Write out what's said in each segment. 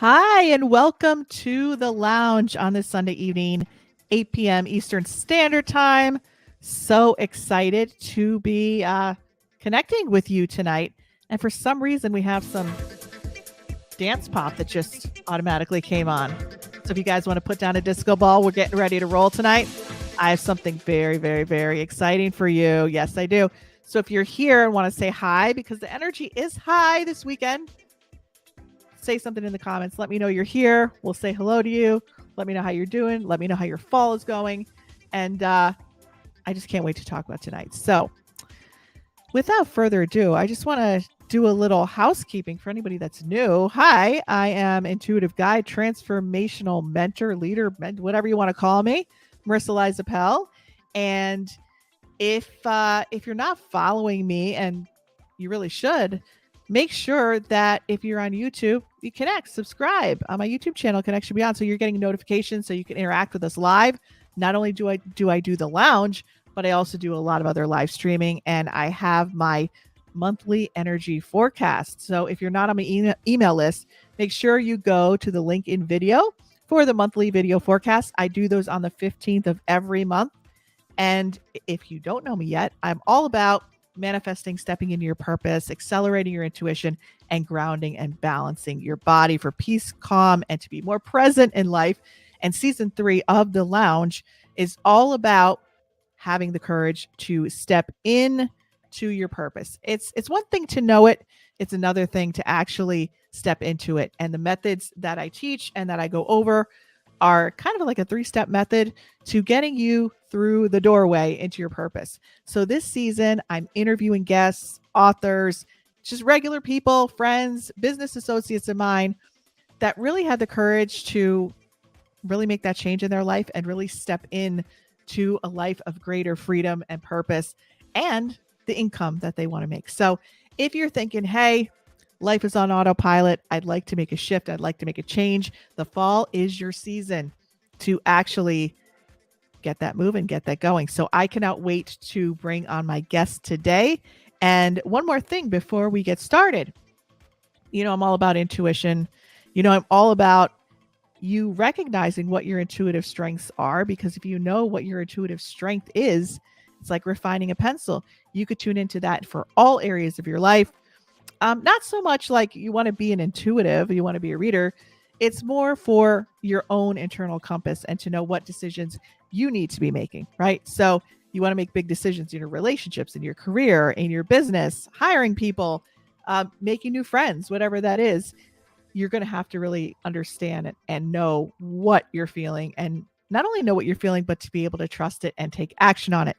Hi, and welcome to the lounge on this Sunday evening, 8 p.m. Eastern Standard Time. So excited to be connecting with you tonight. And for some reason, we have some dance pop that just automatically came on. So if you guys want to put down a disco ball, we're getting ready to roll tonight. I have something very, very, very exciting for you. Yes, I do. So if you're here and want to say hi, because the energy is high this weekend, say something in the comments. Let me know you're here. We'll say hello to you. Let me know how you're doing. Let me know how your fall is going. And I just can't wait to talk about tonight. So without further ado, I just want to do a little housekeeping for anybody that's new. Hi, I am intuitive guide, transformational mentor, leader, whatever you want to call me, Marisa Liza Pell. And if you're not following me, and you really should, make sure that if you're on YouTube, you connect, subscribe on my YouTube channel, Connection Beyond, so you're getting notifications so you can interact with us live. Not only do I do the lounge, but I also do a lot of other live streaming, and I have my monthly energy forecast. So if you're not on my email list, make sure you go to the link in video for the monthly video forecast. I do those on the 15th of every month. And if you don't know me yet, I'm all about manifesting, stepping into your purpose, accelerating your intuition, and grounding and balancing your body for peace, calm, and to be more present in life. And season 3 of The Lounge is all about having the courage to step in to your purpose. It's one thing to know it. It's another thing to actually step into it. And the methods that I teach and that I go over are kind of like a 3-step method to getting you through the doorway into your purpose. So this season, I'm interviewing guests, authors, just regular people, friends, business associates of mine that really had the courage to really make that change in their life and really step in to a life of greater freedom and purpose and the income that they want to make. So if you're thinking, hey, life is on autopilot, I'd like to make a shift, I'd like to make a change, the fall is your season to actually get that moving, get that going. So I cannot wait to bring on my guest today. And one more thing before we get started. I'm all about intuition. I'm all about you recognizing what your intuitive strengths are, because if you know what your intuitive strength is, it's like refining a pencil. You could tune into that for all areas of your life. Not so much like you want to be an intuitive, you want to be a reader. It's more for your own internal compass and to know what decisions you need to be making, right? So you want to make big decisions in your relationships, in your career, in your business, hiring people, making new friends, whatever that is. You're going to have to really understand it and know what you're feeling, and not only know what you're feeling, but to be able to trust it and take action on it.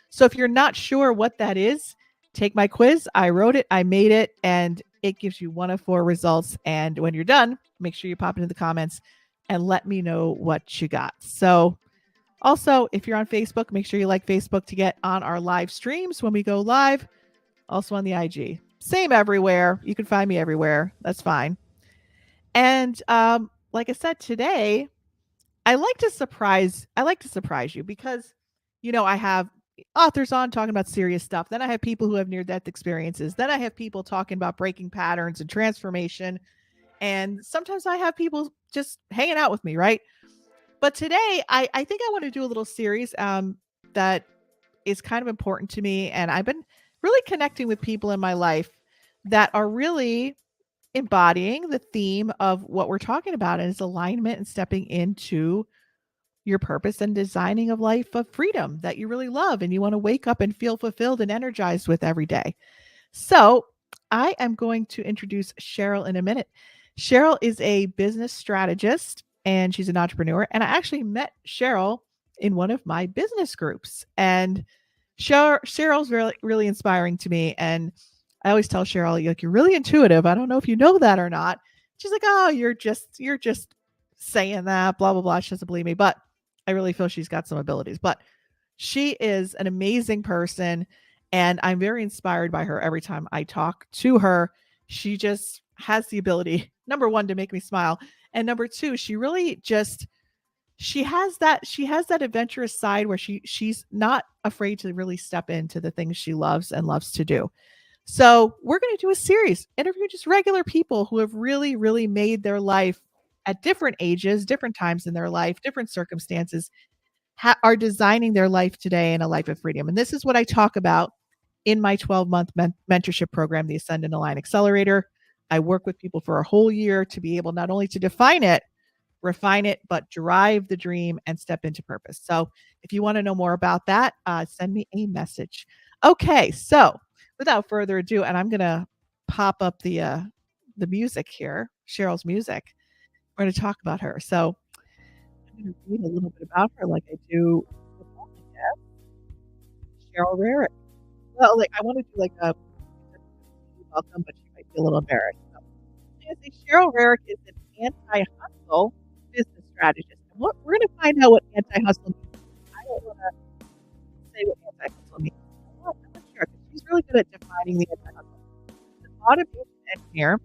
So if you're not sure what that is, take my quiz. I wrote it, I made it, and it gives you 1 of 4 results. And when you're done, make sure you pop into the comments and let me know what you got. So also, if you're on Facebook, make sure you like Facebook to get on our live streams when we go live. Also on the IG. Same everywhere. You can find me everywhere. That's fine. And like I said, today, I like to surprise you because, I have authors on talking about serious stuff. Then I have people who have near-death experiences. Then I have people talking about breaking patterns and transformation. And sometimes I have people just hanging out with me, right? But today, I think I want to do a little series that is kind of important to me. And I've been really connecting with people in my life that are really embodying the theme of what we're talking about, and it's alignment and stepping into your purpose and designing a life of freedom that you really love and you want to wake up and feel fulfilled and energized with every day. So I am going to introduce Cheryl in a minute. Cheryl is a business strategist and she's an entrepreneur. And I actually met Cheryl in one of my business groups. And Cheryl's really, really inspiring to me. And I always tell Cheryl, you're really intuitive. I don't know if you know that or not. She's like, oh, you're just saying that, blah, blah, blah. She doesn't believe me, but I really feel she's got some abilities. But she is an amazing person, and I'm very inspired by her every time I talk to her. She just has the ability, number 1, to make me smile. And number 2, she really just, she has that adventurous side where she's not afraid to really step into the things she loves and loves to do. So we're going to do a series, interview just regular people who have really, really made their life at different ages, different times in their life, different circumstances, are designing their life today in a life of freedom. And this is what I talk about in my 12-month mentorship program, the Ascend and Align Accelerator. I work with people for a whole year to be able not only to define it, refine it, but drive the dream and step into purpose. So if you want to know more about that, send me a message. Okay, so without further ado, and I'm going to pop up the music here, Cheryl's music. We're going to talk about her. So I'm going to read a little bit about her like I do with all my guests. Cheryl Rerick. Well, like I want to do like a welcome, but she might be a little embarrassed. So, Cheryl Rerick is an anti-hustle business strategist. And we're going to find out what anti-hustle means. I don't want to say what anti-hustle means. I'm not sure, because she's really good at defining the anti-hustle. She's an automation engineer,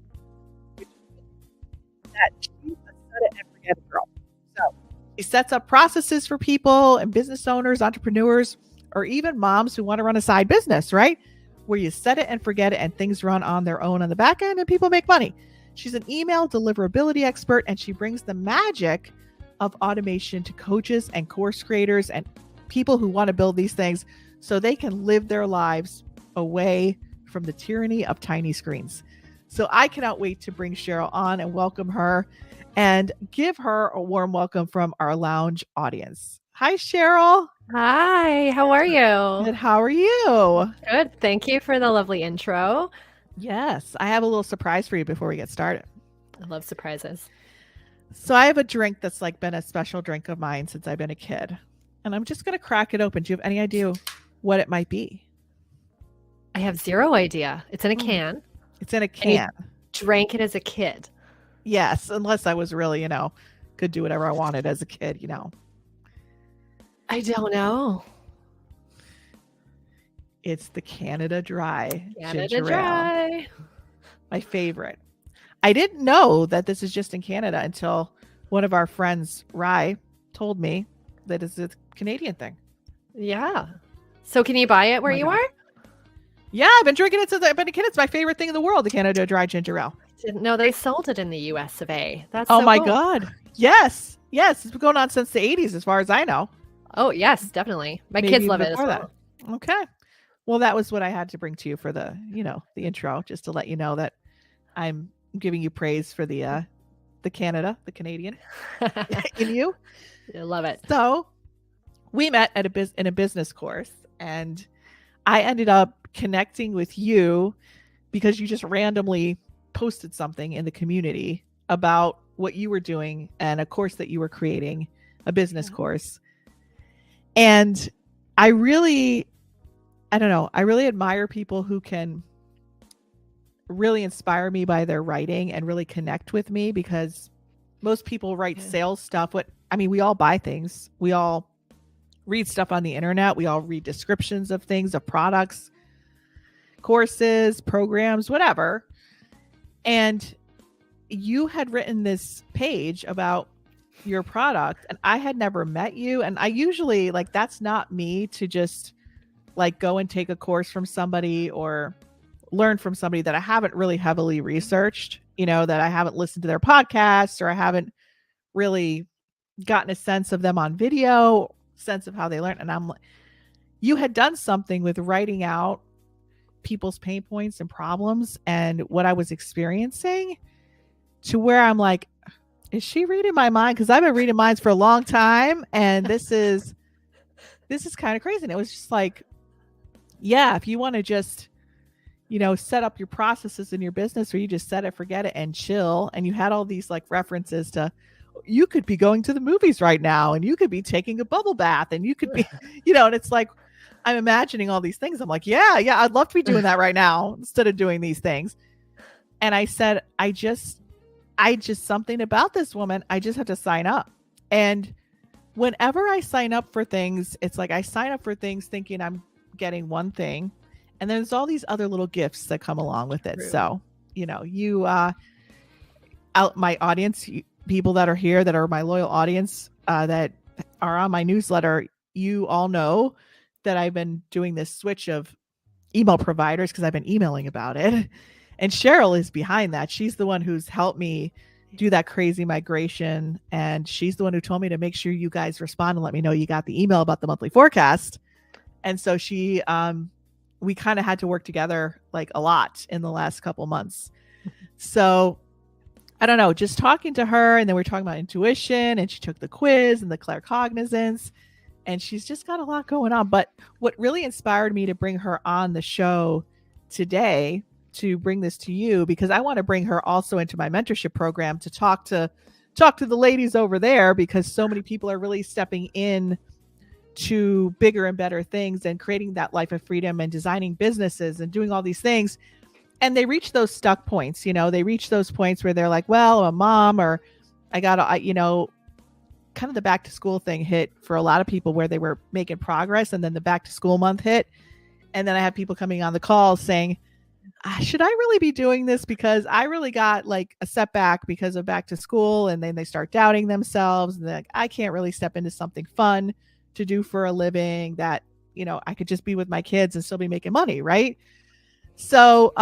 which means that she's a set it and forget it girl. So she sets up processes for people and business owners, entrepreneurs, or even moms who want to run a side business, right? Where you set it and forget it and things run on their own on the back end and people make money. She's an email deliverability expert, and she brings the magic of automation to coaches and course creators and people who want to build these things so they can live their lives away from the tyranny of tiny screens. So I cannot wait to bring Cheryl on and welcome her and give her a warm welcome from our lounge audience. Hi, Cheryl. Hi, how are you? Good. How are you? Good. Thank you for the lovely intro. Yes, I have a little surprise for you before we get started. I love surprises. So I have a drink that's like been a special drink of mine since I've been a kid. And I'm just going to crack it open. Do you have any idea what it might be? I have zero idea. It's in a can. It's in a can. Drank it as a kid. Yes, unless I was really, could do whatever I wanted as a kid, I don't know. It's the Canada Dry Canada Dry. Ale. My favorite. I didn't know that this is just in Canada until one of our friends, Rye, told me that it's a Canadian thing. Yeah. So can you buy it where you are? Yeah, I've been drinking it since I've been a kid. It's my favorite thing in the world, the Canada Dry Ginger Ale. Didn't know they sold it in the US of A. That's oh so my cool. God. Yes. It's been going on since the 80s as far as I know. Oh, yes, definitely. My kids love it as well. That. Okay. Well, that was what I had to bring to you for the, the intro, just to let you know that I'm giving you praise for the Canada, the Canadian in you. I love it. So we met at in a business course, and I ended up connecting with you because you just randomly posted something in the community about what you were doing and a course that you were creating, a business course. And I really admire people who can really inspire me by their writing and really connect with me, because most people write sales stuff. We all buy things. We all read stuff on the internet. We all read descriptions of things, of products, courses, programs, whatever. And you had written this page about your product, and I had never met you. And I usually that's not me to just go and take a course from somebody or learn from somebody that I haven't really heavily researched, that I haven't listened to their podcasts, or I haven't really gotten a sense of them on video, sense of how they learn. And I'm like, you had done something with writing out people's pain points and problems and what I was experiencing, to where I'm like, is she reading my mind? Because I've been reading minds for a long time, and this is kind of crazy. And it was just like, yeah, if you want to just, set up your processes in your business where you just set it, forget it, and chill. And you had all these references to, you could be going to the movies right now, and you could be taking a bubble bath, and you could be, and it's like, I'm imagining all these things. I'm like, yeah, I'd love to be doing that right now instead of doing these things. And I said, I just something about this woman, I just have to sign up. And whenever I sign up for things, it's like I sign up for things thinking I'm getting one thing, and there's all these other little gifts that come along with it. True. So, you out my audience, people that are here that are my loyal audience that are on my newsletter, you all know that I've been doing this switch of email providers because I've been emailing about it. And Cheryl is behind that. She's the one who's helped me do that crazy migration. And she's the one who told me to make sure you guys respond and let me know you got the email about the monthly forecast. And so we kind of had to work together like a lot in the last couple months. So I don't know, just talking to her, and then we're talking about intuition, and she took the quiz and the claircognizance, and she's just got a lot going on. But what really inspired me to bring her on the show today, to bring this to you, because I want to bring her also into my mentorship program to talk to the ladies over there, because so many people are really stepping in to bigger and better things and creating that life of freedom and designing businesses and doing all these things. And they reach those stuck points, they reach those points where they're like, well, I'm a mom, or I got to, kind of the back to school thing hit for a lot of people where they were making progress. And then the back to school month hit. And then I have people coming on the call saying, should I really be doing this? Because I really got like a setback because of back to school. And then they start doubting themselves. And they're like, I can't really step into something fun to do for a living that, I could just be with my kids and still be making money. Right. So,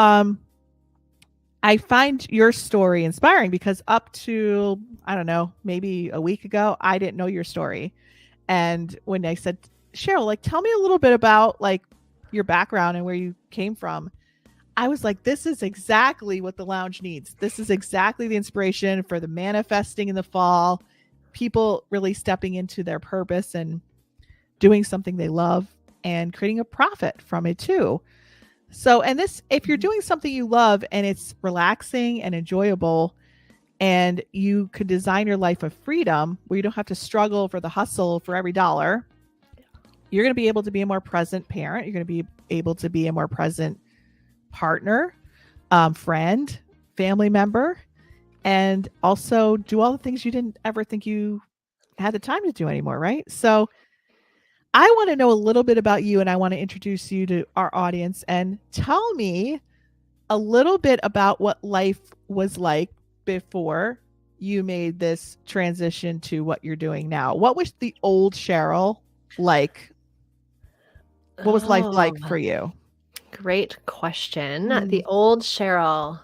I find your story inspiring because up to, I don't know, maybe a week ago, I didn't know your story. And when I said, Cheryl, like, tell me a little bit about like your background and where you came from, I was like, this is exactly what the lounge needs. This is exactly the inspiration for the manifesting in the fall, people really stepping into their purpose and doing something they love and creating a profit from it too. So, and this, if you're doing something you love and it's relaxing and enjoyable, and you could design your life of freedom where you don't have to struggle for the hustle for every dollar, you're going to be able to be a more present parent. You're going to be able to be a more present partner, friend, family member, and also do all the things you didn't ever think you had the time to do anymore, right? So I want to know a little bit about you, and I want to introduce you to our audience, and tell me a little bit about what life was like before you made this transition to what you're doing now. What was the old Cheryl like? What was life like for you? Great question. The old Cheryl.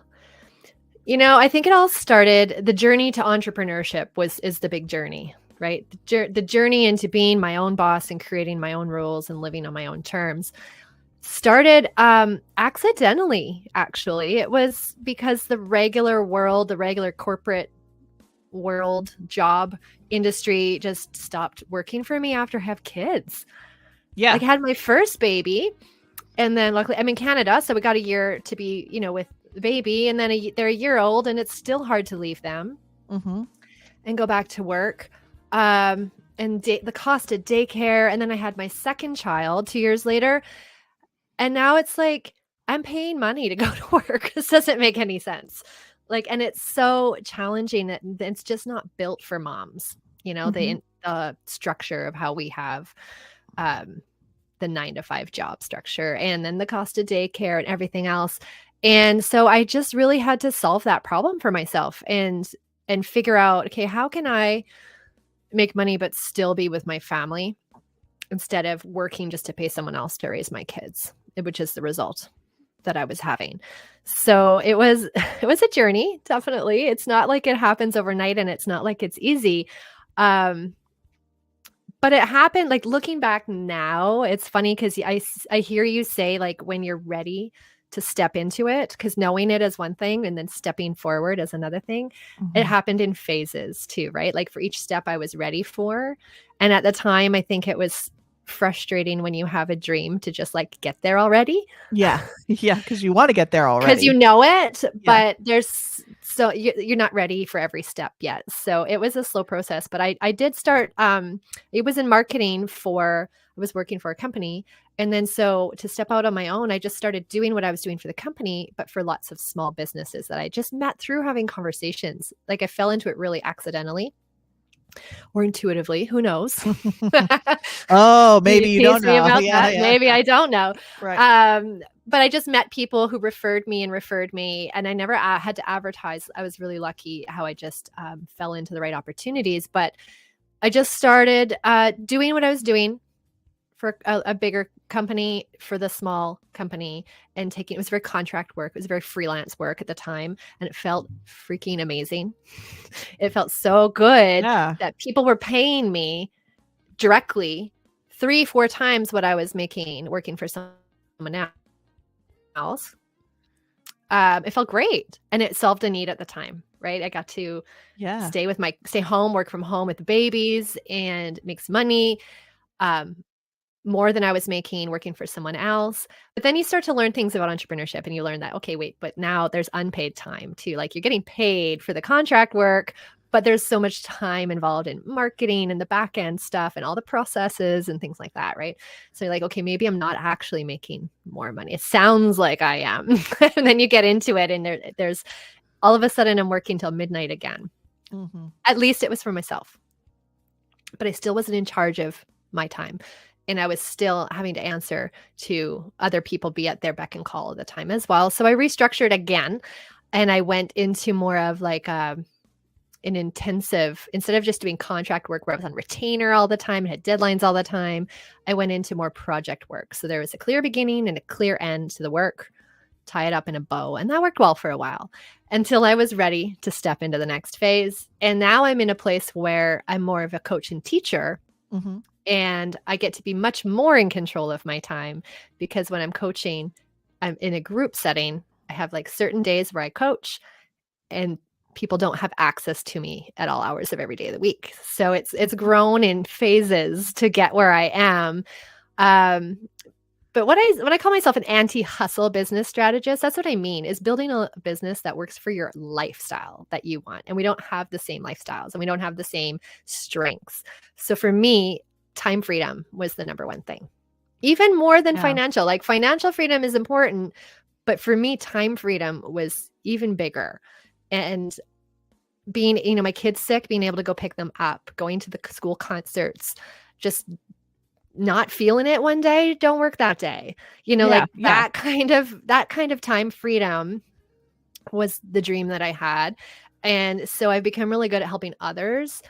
I think it all started, the journey to entrepreneurship is the big journey, right? The journey into being my own boss and creating my own rules and living on my own terms started accidentally, actually. It was because the regular world, the regular corporate world, job industry just stopped working for me after I have kids. Yeah. Like I had my first baby, and then luckily I'm in Canada, so we got a year to be, with the baby, and then they're a year old, and it's still hard to leave them and go back to work. And the cost of daycare. And then I had my second child 2 years later. And now it's like, I'm paying money to go to work. This doesn't make any sense. And it's so challenging that it's just not built for moms, the structure of how we have, the 9-to-5 job structure, and then the cost of daycare and everything else. And so I just really had to solve that problem for myself and figure out, okay, how can I make money but still be with my family instead of working just to pay someone else to raise my kids, which is the result that I was having. So it was a journey, definitely. It's not like it happens overnight, and it's not like it's easy. But it happened, like looking back now, it's funny because I hear you say like when you're ready to step into it, because knowing it is one thing and then stepping forward is another thing. It happened in phases too, right? Like for each step I was ready for. And at the time, I think it was frustrating when you have a dream to just like get there already. Yeah. Yeah. Because you want to get there already. Because you know it, but you're not ready for every step yet. So it was a slow process, but I did start, it was in marketing I was working for a company. And then so to step out on my own, I just started doing what I was doing for the company, but for lots of small businesses that I just met through having conversations. Like I fell into it really accidentally. Or intuitively, who knows? Oh, maybe you don't know. Maybe I don't know. Right. But I just met people who referred me, and I never had to advertise. I was really lucky how I just fell into the right opportunities. But I just started doing what I was doing for a bigger company for the small company, and it was very contract work. It was very freelance work at the time. And it felt freaking amazing. It felt so good that people were paying me directly 3-4 times what I was making working for someone else. It felt great. And it solved a need at the time, right? I got to stay home, work from home with the babies, and make some money. More than I was making working for someone else. But then you start to learn things about entrepreneurship, and you learn that, okay, wait, but now there's unpaid time too. Like, you're getting paid for the contract work, but there's so much time involved in marketing and the back end stuff and all the processes and things like that, right? So you're like, okay, maybe I'm not actually making more money. It sounds like I am. And then you get into it, and there's all of a sudden I'm working till midnight again. Mm-hmm. At least it was for myself. But I still wasn't in charge of my time. And I was still having to answer to other people, be at their beck and call at the time as well. So I restructured again, and I went into more of like an intensive, instead of just doing contract work where I was on retainer all the time and had deadlines all the time, I went into more project work. So there was a clear beginning and a clear end to the work, tie it up in a bow. And that worked well for a while until I was ready to step into the next phase. And now I'm in a place where I'm more of a coach and teacher. Mm-hmm. And I get to be much more in control of my time, because when I'm coaching, I'm in a group setting. I have like certain days where I coach, and people don't have access to me at all hours of every day of the week. So it's grown in phases to get where I am. But when I call myself an anti-hustle business strategist, that's what I mean, is building a business that works for your lifestyle that you want. And we don't have the same lifestyles, and we don't have the same strengths. So for me, time freedom was the number one thing, even more than financial. Like, financial freedom is important, but for me, time freedom was even bigger. And being, my kids sick, being able to go pick them up, going to the school concerts, just not feeling it one day, don't work that day. That kind of time freedom was the dream that I had. And so I've become really good at helping others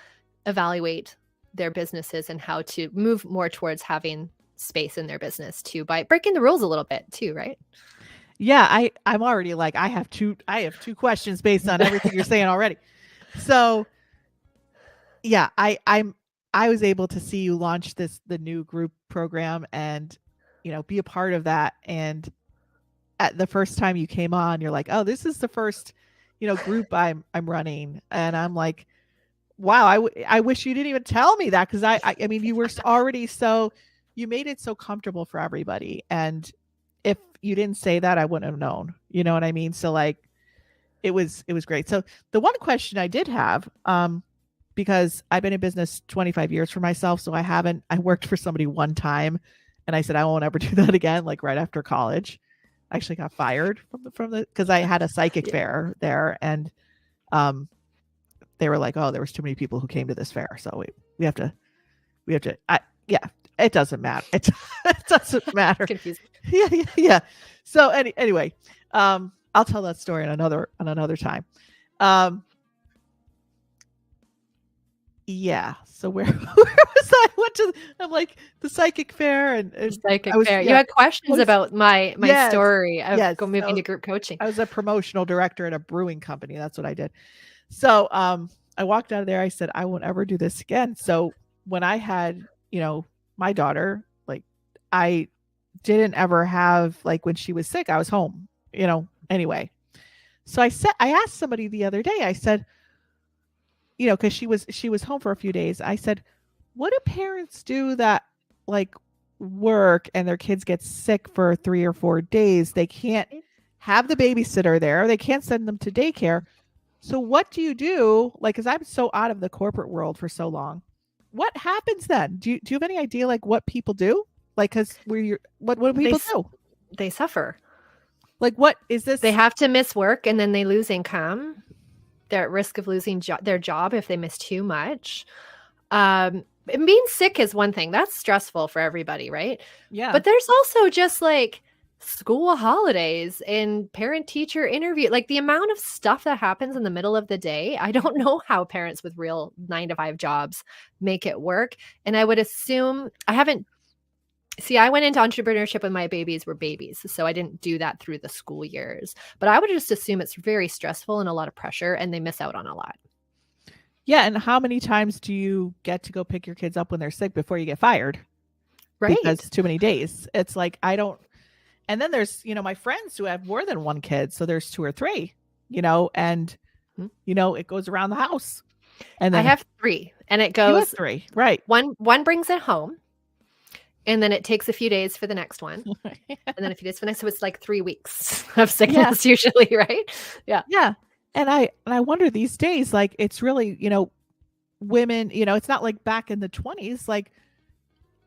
evaluate their businesses and how to move more towards having space in their business too, by breaking the rules a little bit too, right? Yeah, I'm already like, I have two questions based on everything you're saying already. So yeah, I was able to see you launch the new group program, and be a part of that. And at the first time you came on, you're like, oh, this is the first group I'm running. And I'm like, wow, I wish you didn't even tell me that, because I mean, you were already you made it so comfortable for everybody. And if you didn't say that, I wouldn't have known. You know what I mean? So like, it was great. So the one question I did have, because I've been in business 25 years for myself, so I worked for somebody one time, and I said I won't ever do that again. Like, right after college, I actually got fired from the because I had a psychic fair there, and they were like, oh, there was too many people who came to this fair, so we have to it doesn't matter. It doesn't matter. Confusing. Yeah. So anyway, I'll tell that story on another time. Yeah. So where was I? I'm like, the psychic fair and psychic fair. You had questions about my story of moving to group coaching. I was a promotional director at a brewing company. That's what I did. So I walked out of there. I said, I won't ever do this again. So when I had, my daughter, like, I didn't ever have, like, when she was sick, I was home, anyway. So I asked somebody the other day, I said, because she was home for a few days. I said, what do parents do that like work and their kids get sick for 3 or 4 days? They can't have the babysitter there. They can't send them to daycare. So what do you do? Like, because I'm so out of the corporate world for so long. What happens then? Do you have any idea, like, what people do? Like, because what do people do? They suffer. Like, what is this? They have to miss work, and then they lose income. They're at risk of losing their job if they miss too much. And being sick is one thing. That's stressful for everybody, right? Yeah. But there's also just like school holidays and parent-teacher interview. Like, the amount of stuff that happens in the middle of the day, I don't know how parents with real 9-to-5 jobs make it work. And I would assume, I haven't See, I went into entrepreneurship when my babies were babies. So I didn't do that through the school years. But I would just assume it's very stressful and a lot of pressure, and they miss out on a lot. Yeah. And how many times do you get to go pick your kids up when they're sick before you get fired? Right. Because it's too many days. It's like, I don't. And then there's, my friends who have more than one kid. So there's 2 or 3, and, it goes around the house. And then I have 3, and it you have goes 3. Right. One brings it home, and then it takes a few days for the next one, and then a few days for the next. So it's like 3 weeks of sickness usually, right? Yeah. Yeah. And I wonder these days, like, it's really, women, it's not like back in the 20s, like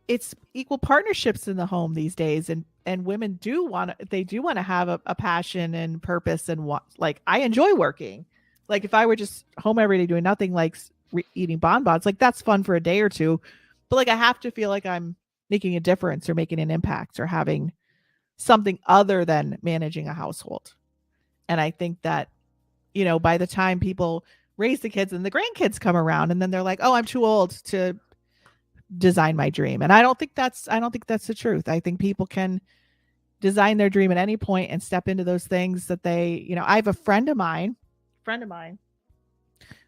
it's equal partnerships in the home these days. And women do want to have a passion and purpose and what, like, I enjoy working. Like if I were just home every day doing nothing, like eating bonbons, like that's fun for a day or two. But like, I have to feel like I'm making a difference or making an impact or having something other than managing a household. And I think that, by the time people raise the kids and the grandkids come around and then they're like, oh, I'm too old to design my dream. And I don't think that's the truth. I think people can design their dream at any point and step into those things that they, I have a friend of mine,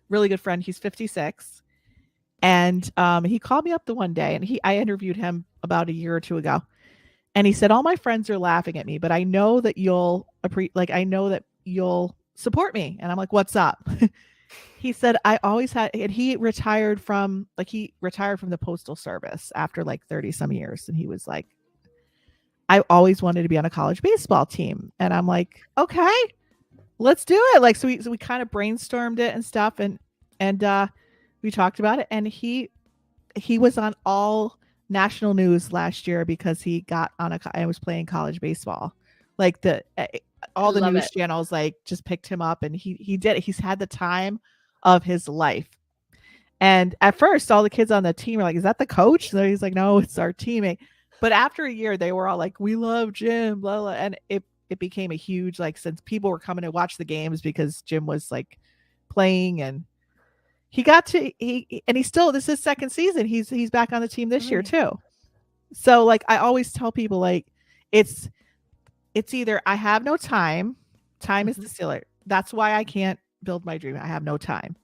really good friend. He's 56. And he called me up the one day and I interviewed him about a year or 2 ago. And he said, all my friends are laughing at me, but I know that you'll support me. And I'm like, what's up? He said, I always had, and he retired from the postal service after like 30 some years. And he was like, I always wanted to be on a college baseball team. And I'm like, okay, let's do it. Like, so we kind of brainstormed it and stuff. And we talked about it. And he was on all national news last year because he got on I was playing college baseball. Like all the news channels like just picked him up, and he did it. He's had the time of his life. And at first all the kids on the team were like, is that the coach? So he's like, no, it's our teammate. But after a year they were all like, we love Jim, blah, blah. And it became a huge, like, since people were coming to watch the games because Jim was like playing, and he's still, this is his second season. He's back on the team this year too. So like, I always tell people, like, it's either I have no time is the sealer. That's why I can't build my dream. I have no time.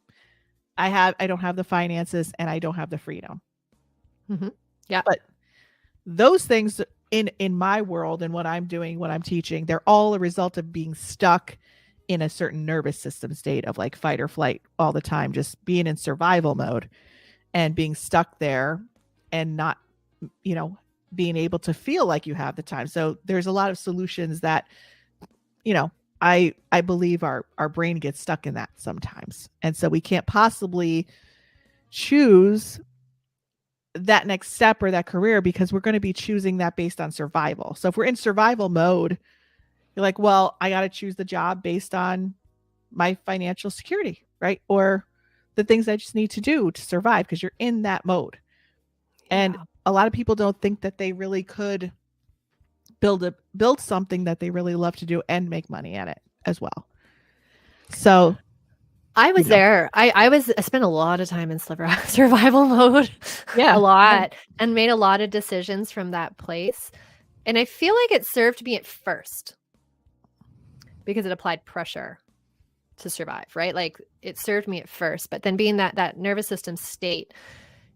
I don't have the finances, and I don't have the freedom. Yeah. But those things in my world and what I'm doing, what I'm teaching, they're all a result of being stuck in a certain nervous system state of like fight or flight all the time, just being in survival mode and being stuck there and not, being able to feel like you have the time. So there's a lot of solutions that, I believe our brain gets stuck in that sometimes. And so we can't possibly choose that next step or that career because we're going to be choosing that based on survival. So if we're in survival mode, you're like, well, I got to choose the job based on my financial security, right? Or the things I just need to do to survive, because you're in that mode. And a lot of people don't think that they really could build something that they really love to do and make money at it as well. So I was there. I spent a lot of time in survival mode. Yeah. A lot. And made a lot of decisions from that place. And I feel like it served me at first because it applied pressure to survive, right? Like it served me at first, but then being that nervous system state,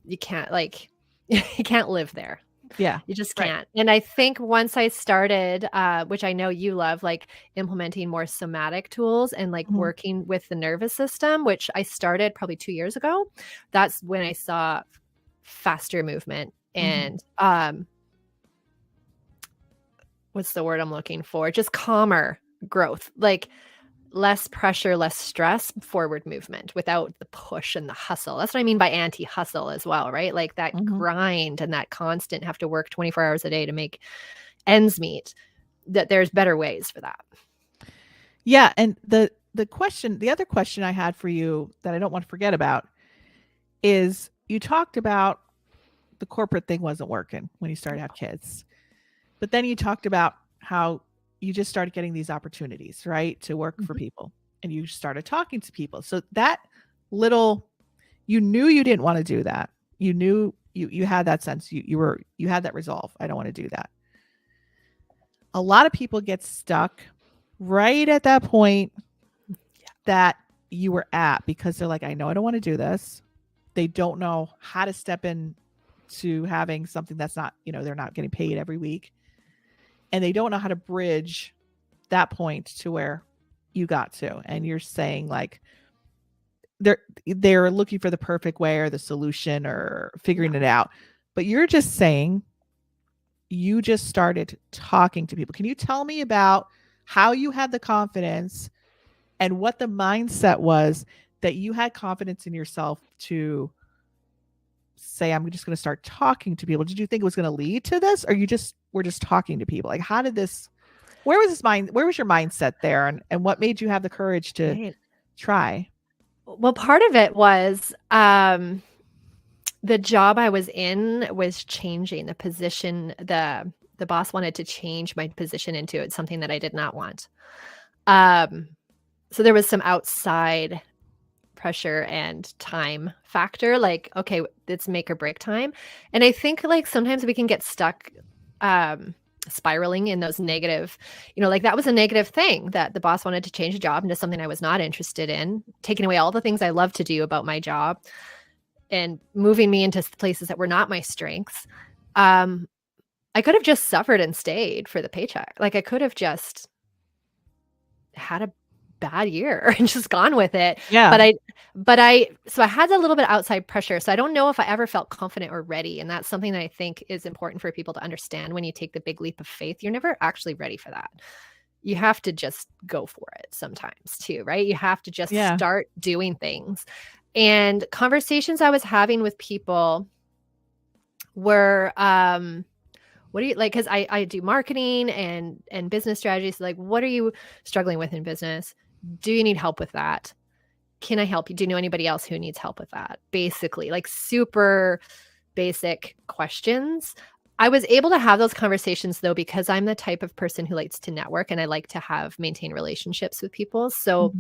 you can't live there. Yeah. You just can't. Right. And I think once I started, which I know you love, like implementing more somatic tools and like working with the nervous system, which I started probably 2 years ago, that's when I saw faster movement and what's the word I'm looking for? Just calmer growth, like less pressure, less stress, forward movement without the push and the hustle. That's what I mean by anti-hustle as well, right? Like that grind and that constant have to work 24 hours a day to make ends meet, that there's better ways for that. Yeah. And the other question I had for you that I don't want to forget about is you talked about the corporate thing wasn't working when you started to have kids, but then you talked about how you just started getting these opportunities, right, to work for people, and you started talking to people. So that you knew you didn't want to do that. You knew You had that sense. You had that resolve. I don't want to do that. A lot of people get stuck right at that point that you were at, because they're like, I know I don't want to do this. They don't know how to step in to having something that's not, they're not getting paid every week. And they don't know how to bridge that point to where you got to. And you're saying like, they're looking for the perfect way or the solution or figuring it out. But you're just saying you just started talking to people. Can you tell me about how you had the confidence and what the mindset was that you had confidence in yourself to say, I'm just going to start talking to people? Did you think it was going to lead to this, or you just were just talking to people? Like, how did this, where was your mindset there? And what made you have the courage to try? Well, part of it was the job I was in was changing the position. The boss wanted to change my position into something that I did not want. So there was some outside pressure and time factor, like, okay, it's make or break time. And I think like sometimes we can get stuck spiraling in those negative, like that was a negative thing, that the boss wanted to change a job into something I was not interested in, taking away all the things I love to do about my job and moving me into places that were not my strengths. I could have just suffered and stayed for the paycheck. Like I could have just had a bad year and just gone with it. Yeah. So I had a little bit of outside pressure. So I don't know if I ever felt confident or ready. And that's something that I think is important for people to understand. When you take the big leap of faith, you're never actually ready for that. You have to just go for it sometimes too, right? You have to just start doing things. And conversations I was having with people were, what do you like? Because I do marketing and business strategies. Like, what are you struggling with in business? Do you need help with that? Can I help you? Do you know anybody else who needs help with that? Basically, like super basic questions. I was able to have those conversations though, because I'm the type of person who likes to network and I like to maintain relationships with people. So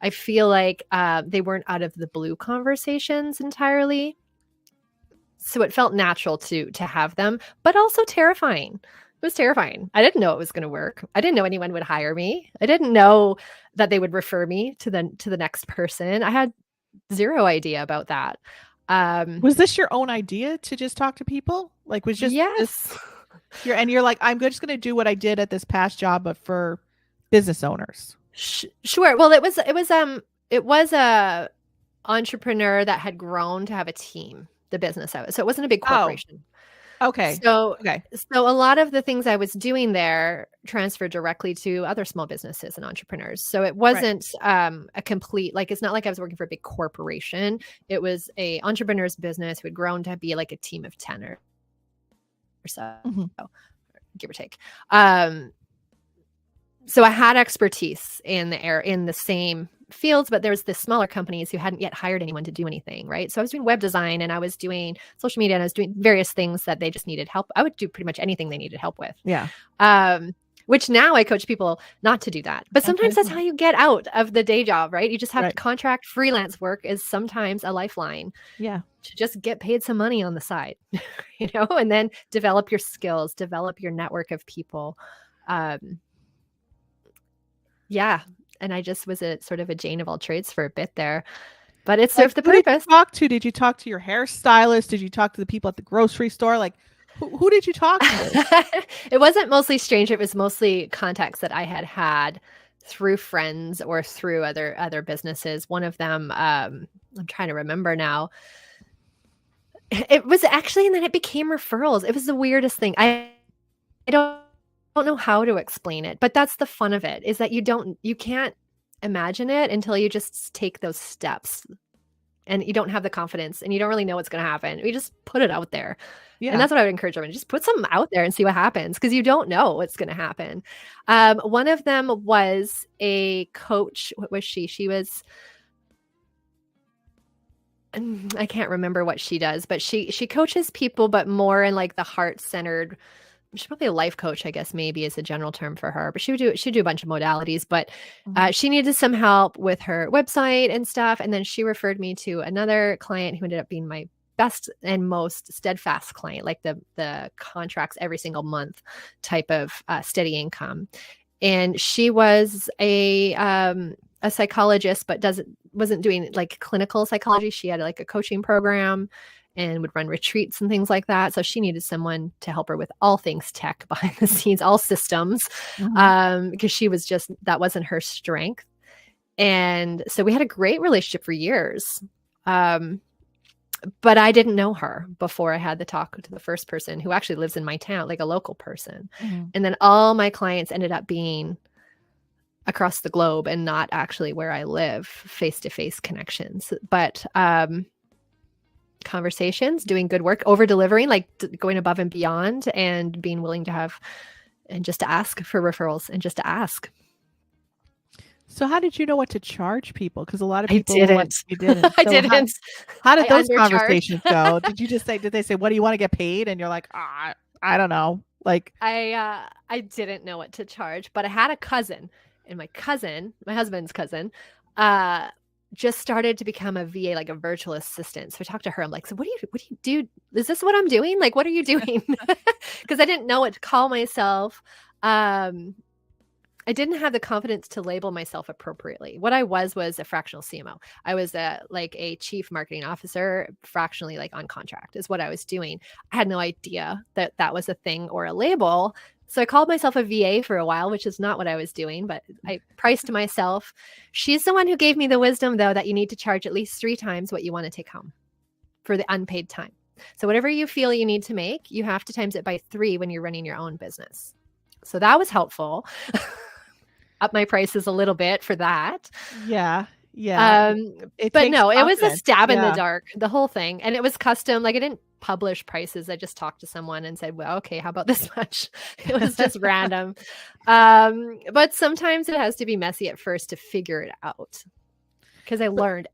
I feel like they weren't out of the blue conversations entirely. So it felt natural to have them, but also terrifying. It was terrifying. I didn't know it was going to work. I didn't know anyone would hire me. I didn't know that they would refer me to the next person. I had zero idea about that. Was this your own idea to just talk to people? Like, was just yes. You're like, I'm just going to do what I did at this past job, but for business owners. Sure. Well, it was a entrepreneur that had grown to have a team. The business I was, so it wasn't a big corporation. Oh, okay. So a lot of the things I was doing there transferred directly to other small businesses and entrepreneurs. So it wasn't a complete, like, it's not like I was working for a big corporation. It was a entrepreneur's business who had grown to be like a team of 10 or so, give or take. So I had expertise in the same fields, but there's the smaller companies who hadn't yet hired anyone to do anything, right? So I was doing web design and I was doing social media and I was doing various things that they just needed help. I would do pretty much anything they needed help with. Yeah. Which now I coach people not to do that. But sometimes that's how you get out of the day job, right? You just have to contract. Freelance work is sometimes a lifeline. Yeah. To just get paid some money on the side, and then develop your skills, develop your network of people. And I just was a sort of a Jane of all trades for a bit there, but it served the purpose. Did you talk to your hairstylist? Did you talk to the people at the grocery store? Like, who did you talk to? It wasn't mostly stranger. It was mostly contacts that I had through friends or through other businesses. One of them, I'm trying to remember now. It was actually, and then it became referrals. It was the weirdest thing. I don't know how to explain it, but that's the fun of it, is that you can't imagine it until you just take those steps, and you don't have the confidence and you don't really know what's going to happen. We just put it out there. Yeah. And that's what I would encourage everyone. Just put something out there and see what happens, because you don't know what's going to happen. One of them was a coach. What was she? She was, I can't remember what she does, but she coaches people, but more in like the heart-centered. She's probably a life coach, I guess, maybe is a general term for her, but she'd do a bunch of modalities, but she needed some help with her website and stuff. And then she referred me to another client who ended up being my best and most steadfast client, like the contracts every single month type of steady income. And she was a psychologist, but wasn't doing like clinical psychology. She had like a coaching program and would run retreats and things like that. So she needed someone to help her with all things tech behind the scenes, all systems, because she was that wasn't her strength. And so we had a great relationship for years. But I didn't know her before I had the talk to the first person who actually lives in my town, like a local person. And then all my clients ended up being across the globe and not actually where I live, face-to-face connections. But conversations, doing good work, over-delivering, like going above and beyond, and being willing to have and just to ask for referrals and just to ask. So how did you know what to charge people? Because a lot of people you didn't. So I didn't. How did those conversations go? Did they say, what do you want to get paid? And you're like, I don't know. Like I didn't know what to charge, but I had a cousin, and my husband's cousin, just started to become a VA, like a virtual assistant. So I talked to her. I'm like, so what do you do? Is this what I'm doing? Like, what are you doing? Because I didn't know what to call myself. I didn't have the confidence to label myself appropriately. What I was a fractional CMO. I was a chief marketing officer, fractionally like on contract is what I was doing. I had no idea that was a thing or a label. So I called myself a VA for a while, which is not what I was doing, but I priced myself. She's the one who gave me the wisdom, though, that you need to charge at least 3 times what you want to take home for the unpaid time. So whatever you feel you need to make, you have to times it by 3 when you're running your own business. So that was helpful. Up my prices a little bit for that. Yeah. But no, it was a stab in the dark, the whole thing. And it was custom. Like I didn't publish prices. I just talked to someone and said, well, okay, how about this much? It was just random. But sometimes it has to be messy at first to figure it out. Because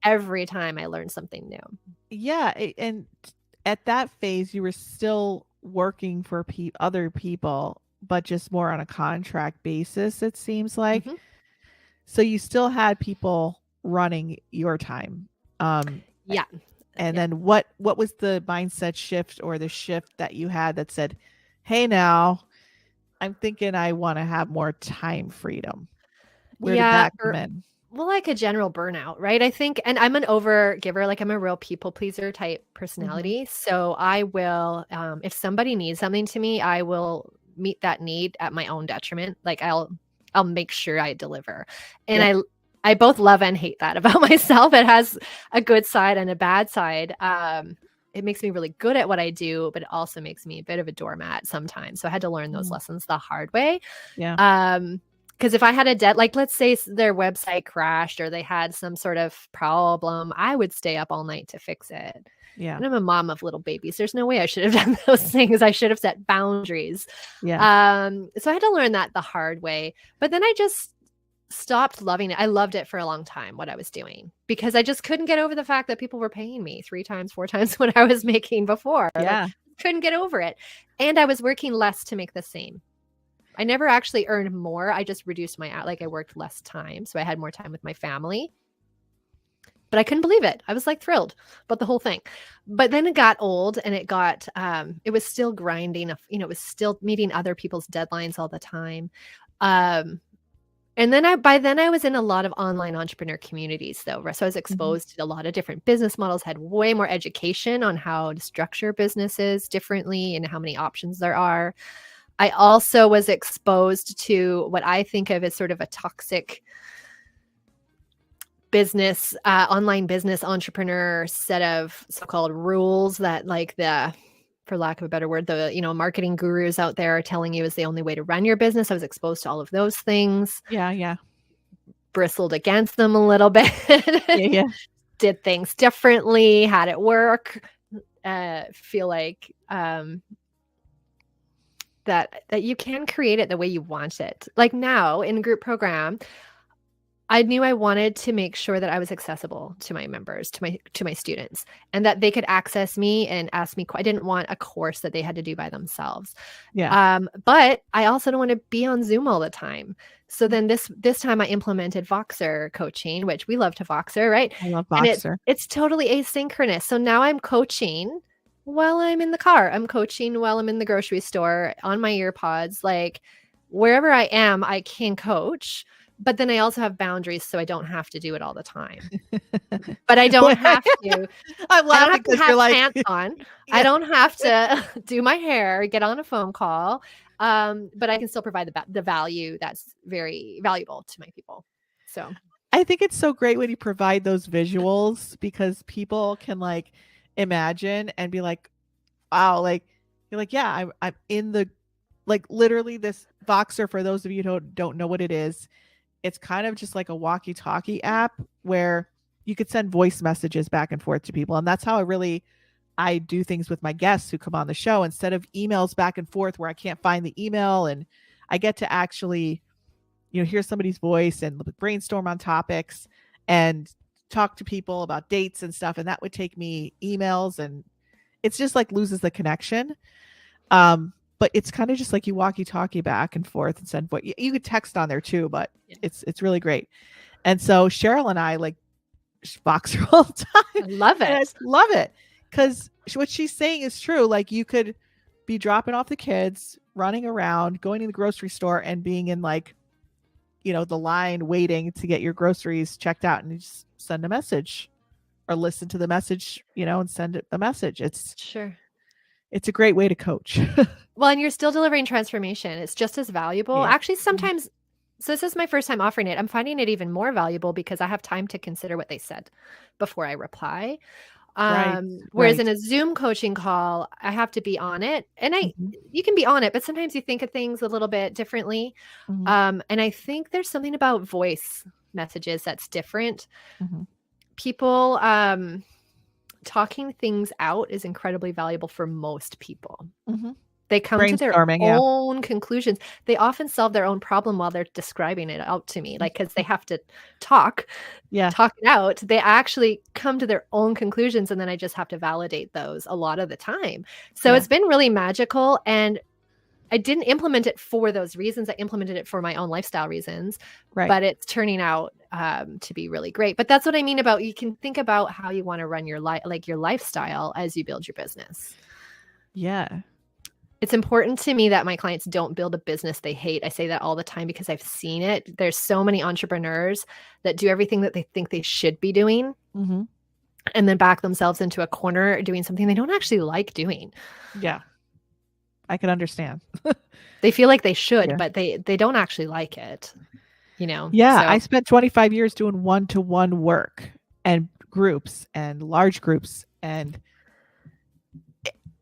every time I learned something new. Yeah. And at that phase, you were still working for other people, but just more on a contract basis, it seems like. So you still had people running your time. Yeah. And then what was the mindset shift or the shift that you had that said, hey, now I'm thinking I want to have more time freedom? Where did that come in? Well, like a general burnout, right? I think, and I'm an over giver, like I'm a real people pleaser type personality. So I will, if somebody needs something to me, I will meet that need at my own detriment. Like I'll make sure I deliver. And I both love and hate that about myself. It has a good side and a bad side. It makes me really good at what I do, but it also makes me a bit of a doormat sometimes. So I had to learn those lessons the hard way. Yeah. Because if I had a debt, like let's say their website crashed or they had some sort of problem, I would stay up all night to fix it. Yeah. And I'm a mom of little babies. There's no way I should have done those things. I should have set boundaries. Yeah. So I had to learn that the hard way. But then I just stopped loving it. I loved it for a long time, what I was doing, because I just couldn't get over the fact that people were paying me 3 times, 4 times what I was making before. Yeah. Like, couldn't get over it. And I was working less to make the same. I never actually earned more. I just reduced I worked less time. So I had more time with my family. But I couldn't believe it. I was like thrilled about the whole thing. But then it got old and it was still grinding. It was still meeting other people's deadlines all the time. And then by then I was in a lot of online entrepreneur communities though. So I was exposed to a lot of different business models, had way more education on how to structure businesses differently and how many options there are. I also was exposed to what I think of as sort of a toxic business, online business entrepreneur set of so-called rules that for lack of a better word, the marketing gurus out there are telling you is the only way to run your business. I was exposed to all of those things. Yeah. Bristled against them a little bit. Yeah. Did things differently, had it work. Feel like that you can create it the way you want it. Like now in group program, I knew I wanted to make sure that I was accessible to my members, to my students, and that they could access me and ask me. I didn't want a course that they had to do by themselves. Yeah. But I also don't want to be on Zoom all the time. So then this time I implemented Voxer coaching, which we love to Voxer, right? I love And Voxer. it's totally asynchronous. So now I'm coaching while I'm in the car. I'm coaching while I'm in the grocery store on my earpods. Like wherever I am, I can coach. But then I also have boundaries, so I don't have to do it all the time. But I don't have to. I'm laughing because you're like pants on. Yeah. I don't have to do my hair, get on a phone call. But I can still provide the value that's very valuable to my people. So I think it's so great when you provide those visuals because people can like imagine and be like, wow, like you're like, yeah, I'm in the like literally this Voxer. For those of you who don't know what it is, it's kind of just like a walkie-talkie app where you could send voice messages back and forth to people. And that's how I do things with my guests who come on the show instead of emails back and forth where I can't find the email. And I get to actually, hear somebody's voice and brainstorm on topics and talk to people about dates and stuff. And that would take me emails and it's just like loses the connection. But it's kind of just like you walkie-talkie back and forth and send voice. You could text on there too, but it's really great. And so Cheryl and I like Voxer all the time. I love it. I love it because what she's saying is true. Like you could be dropping off the kids, running around, going to the grocery store, and being in like, the line waiting to get your groceries checked out, and you just send a message or listen to the message, and send it a message. It's a great way to coach. Well, and you're still delivering transformation. It's just as valuable. Yeah. Actually, sometimes, so this is my first time offering it. I'm finding it even more valuable because I have time to consider what they said before I reply. Whereas in a Zoom coaching call, I have to be on it. And you can be on it, but sometimes you think of things a little bit differently. And I think there's something about voice messages that's different. People, talking things out is incredibly valuable for most people. They come to their own conclusions. They often solve their own problem while they're describing it out to me, like because they have to talk it out. They actually come to their own conclusions, and then I just have to validate those a lot of the time. So it's been really magical, and I didn't implement it for those reasons. I implemented it for my own lifestyle reasons, but it's turning out to be really great. But that's what I mean about you can think about how you want to run your life, like your lifestyle as you build your business. Yeah. It's important to me that my clients don't build a business they hate. I say that all the time because I've seen it. There's so many entrepreneurs that do everything that they think they should be doing and then back themselves into a corner doing something they don't actually like doing. Yeah. I can understand. They feel like they should, but they don't actually like it, Yeah. So. I spent 25 years doing one-to-one work and groups and large groups. And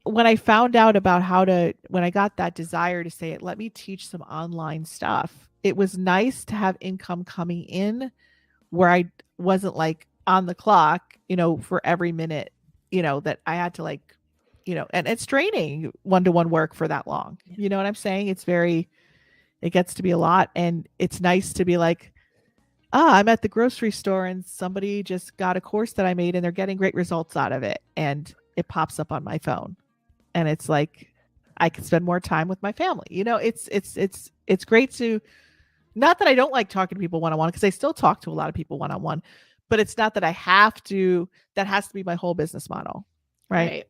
when I found out about when I got that desire to say, let me teach some online stuff, it was nice to have income coming in where I wasn't like on the clock, for every minute, that I had to like, and it's draining one-to-one work for that long. You know what I'm saying? It gets to be a lot. And it's nice to be like, I'm at the grocery store and somebody just got a course that I made and they're getting great results out of it. And it pops up on my phone. And it's like, I can spend more time with my family. It's great to, not that I don't like talking to people one-on-one, because I still talk to a lot of people one-on-one, but it's not that that has to be my whole business model. Right.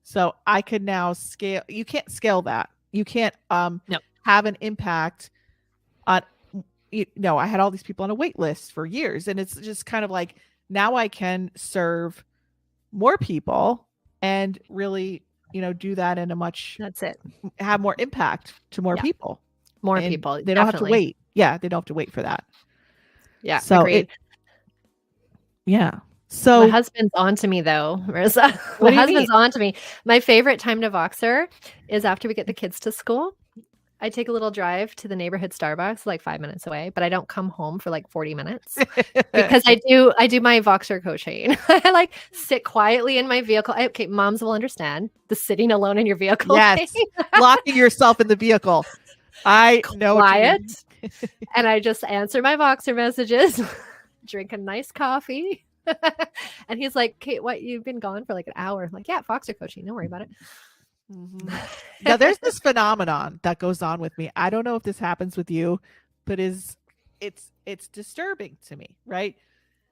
So I could now scale. You can't scale that. You can't have an impact on, I had all these people on a wait list for years, and it's just kind of like, now I can serve more people and really, do that in have more impact to more people. More people. They don't have to wait. Yeah. They don't have to wait for that. Yeah. So agreed. So my husband's on to me though, Marisa. My husband's on to me. My favorite time to Voxer is after we get the kids to school. I take a little drive to the neighborhood Starbucks, like 5 minutes away, but I don't come home for like 40 minutes because I do my Voxer coaching. I like sit quietly in my vehicle. Okay, moms will understand the sitting alone in your vehicle. Yes, locking yourself in the vehicle. I know. Quiet. And I just answer my Voxer messages, drink a nice coffee. And he's like, Kate, what? You've been gone for like an hour. I'm like, yeah, Voxer coaching. Don't worry about it. Now there's this phenomenon that goes on with me. I don't know if this happens with you, but it's disturbing to me, right?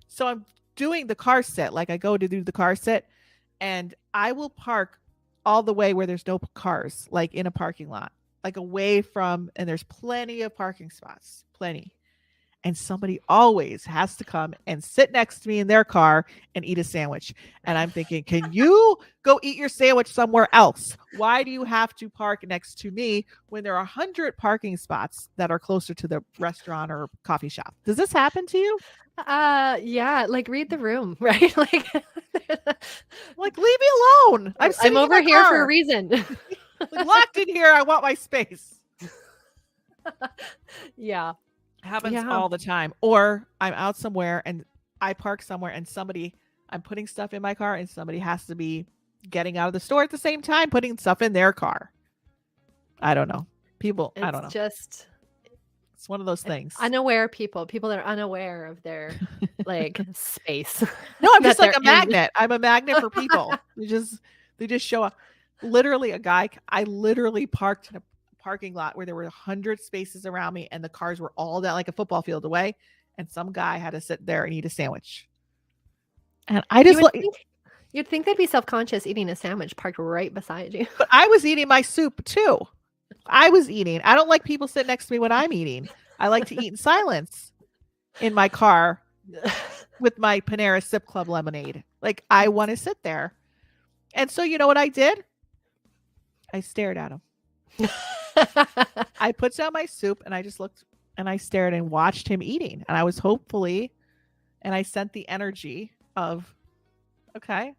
So I'm doing the car sit, like I go to do the car sit, and I will park all the way where there's no cars, like in a parking lot, like away from, and there's plenty of parking spots, plenty. And somebody always has to come and sit next to me in their car and eat a sandwich. And I'm thinking, can you go eat your sandwich somewhere else? Why do you have to park next to me when there are 100 parking spots that are closer to the restaurant or coffee shop? Does this happen to you? Yeah, like read the room, right? Like leave me alone. I'm over here for a reason. Like, locked in here. I want my space. Yeah. Happens all the time. Or I'm out somewhere and I park somewhere and I'm putting stuff in my car and somebody has to be getting out of the store at the same time, putting stuff in their car. I don't know. I don't know. It's one of those things. Unaware people that are unaware of their like space. No, I'm just like a magnet. I'm a magnet for people. They just show up. Literally I literally parked in a parking lot where there were 100 spaces around me and the cars were all down like a football field away, and some guy had to sit there and eat a sandwich. And I just you'd think they'd be self-conscious eating a sandwich parked right beside you. But I was eating my soup too. I don't like people sit next to me when I'm eating. I like to eat in silence in my car with my Panera Sip Club lemonade. Like, I want to sit there. And so you know what I did? I stared at him. I put down my soup and I just looked and I stared and watched him eating. And I was and I sent the energy of, okay.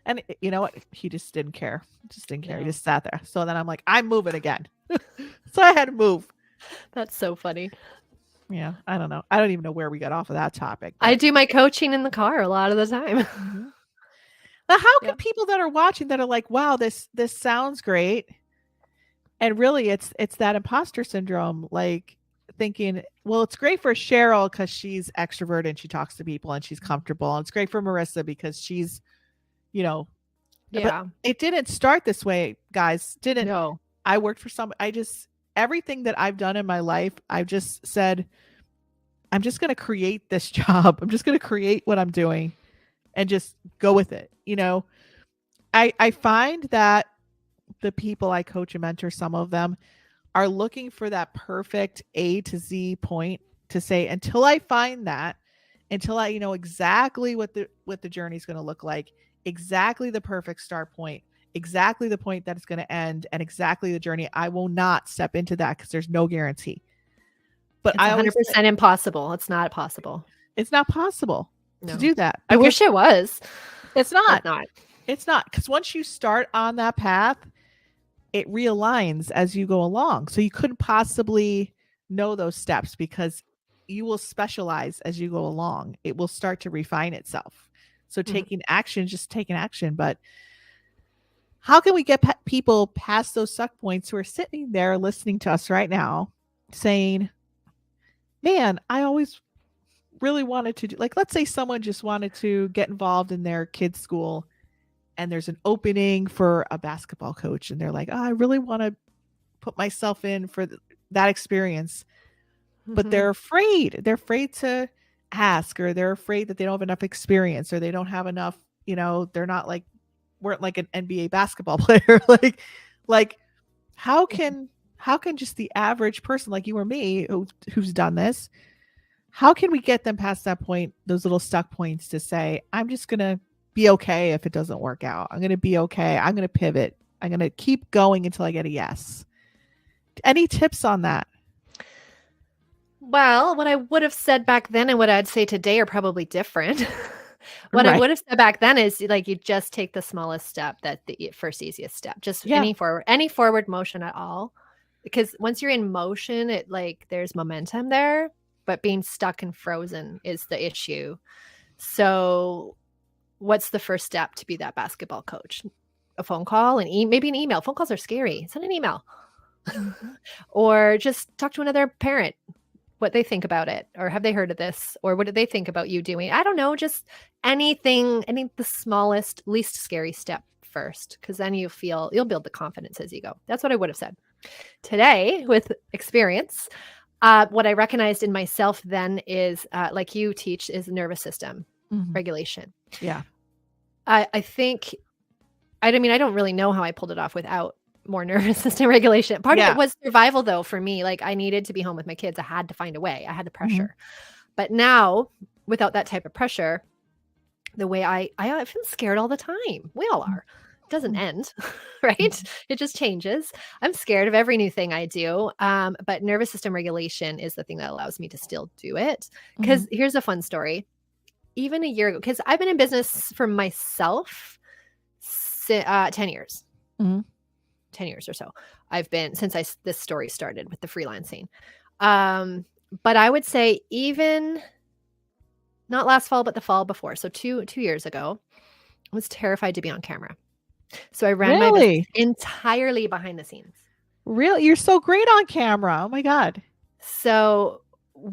And you know what? He just didn't care. He just sat there. So then I'm like, I'm moving again. So I had to move. That's so funny. Yeah. I don't know. I don't even know where we got off of that topic. I do my coaching in the car a lot of the time. Mm-hmm. Now, how can people that are watching that are like, wow, this sounds great. And really, it's that imposter syndrome, like thinking, well, it's great for Cheryl because she's extroverted and she talks to people and she's comfortable. And it's great for Marisa because she's, yeah. But it didn't start this way, guys. No. I worked for everything that I've done in my life, I've just said, I'm just going to create this job. I'm just going to create what I'm doing and just go with it. I find that the people I coach and mentor, some of them are looking for that perfect A to Z point to say, until I find that, until I know exactly what the journey is going to look like, exactly the perfect start point, exactly the point that it's going to end, and exactly the journey, I will not step into that because there's no guarantee. But it's 100% impossible. It's not possible. It's not possible to do that. I wish it was. It's not. It's not. Because once you start on that path, it realigns as you go along. So you couldn't possibly know those steps because you will specialize as you go along. It will start to refine itself. So taking action, just taking action. But how can we get people past those suck points who are sitting there listening to us right now saying, man, I always really wanted to do, like, let's say someone just wanted to get involved in their kids' school and there's an opening for a basketball coach and they're like, oh, I really want to put myself in for that experience. But they're afraid. They're afraid to ask, or they're afraid that they don't have enough experience, or they don't have enough, they're not weren't like an NBA basketball player. like how can just the average person like you or me who's done this, how can we get them past that point, those little stuck points, to say, I'm just going to be okay if it doesn't work out. I'm going to be okay. I'm going to pivot. I'm going to keep going until I get a yes. Any tips on that? Well, what I would have said back then and what I'd say today are probably different. What I would have said back then is, like, you just take the smallest step, that the first easiest step, just any forward motion at all. Because once you're in motion, it there's momentum there, but being stuck and frozen is the issue. So what's the first step to be that basketball coach? A phone call, maybe an email. Phone calls are scary. Send an email. Mm-hmm. Or just talk to another parent, what they think about it, or have they heard of this, or what do they think about you doing? I don't know, just anything, the smallest, least scary step first, because then you'll build the confidence as you go. That's what I would have said. Today, with experience, what I recognized in myself then is, like you teach, is nervous system regulation. Yeah. I think, I don't really know how I pulled it off without more nervous system regulation. Part of it was survival, though, for me. Like, I needed to be home with my kids. I had to find a way. I had the pressure. But now, without that type of pressure, the way I feel scared all the time. We all are. It doesn't end, right? It just changes. I'm scared of every new thing I do. But nervous system regulation is the thing that allows me to still do it. Because here's a fun story. Even a year ago, because I've been in business for myself 10 years. 10 years or so I've been since this story started with the freelancing. But I would say even not last fall, but the fall before. So two years ago, I was terrified to be on camera. So I ran my business entirely behind the scenes. Really? You're so great on camera. Oh my God. So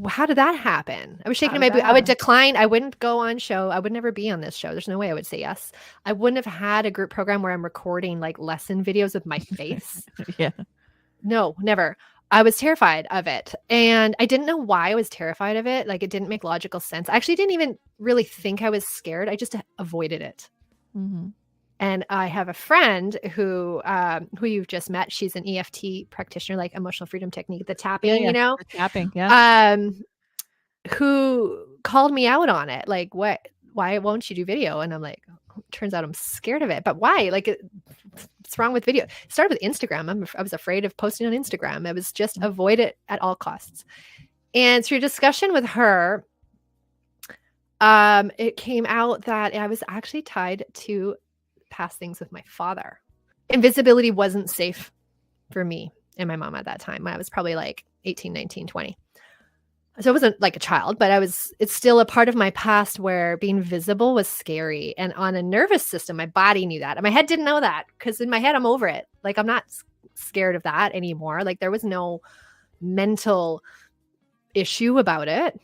how did that happen? I was shaking my boot. I would decline. I wouldn't go on show. I would never be on this show. There's no way I would say yes. I wouldn't have had a group program where I'm recording like lesson videos with my face. Yeah. No, never. I was terrified of it. And I didn't know why I was terrified of it. Like, it didn't make logical sense. I actually didn't even really think I was scared. I just avoided it. And I have a friend who you've just met. She's an EFT practitioner, like emotional freedom technique, the tapping, The tapping, who called me out on it. Like, why won't you do video? And I'm like, turns out I'm scared of it. But why? Like, what's wrong with video? It started with Instagram. I was afraid of posting on Instagram. I was just avoid it at all costs. And through discussion with her, it came out that I was actually tied to past things with my father. Invisibility wasn't safe for me and my mom at that time. I was probably like 18, 19, 20. So I wasn't like a child, but it's still a part of my past where being visible was scary. And on a nervous system, my body knew that. And my head didn't know that, because in my head, I'm over it. Like, I'm not scared of that anymore. Like, there was no mental issue about it.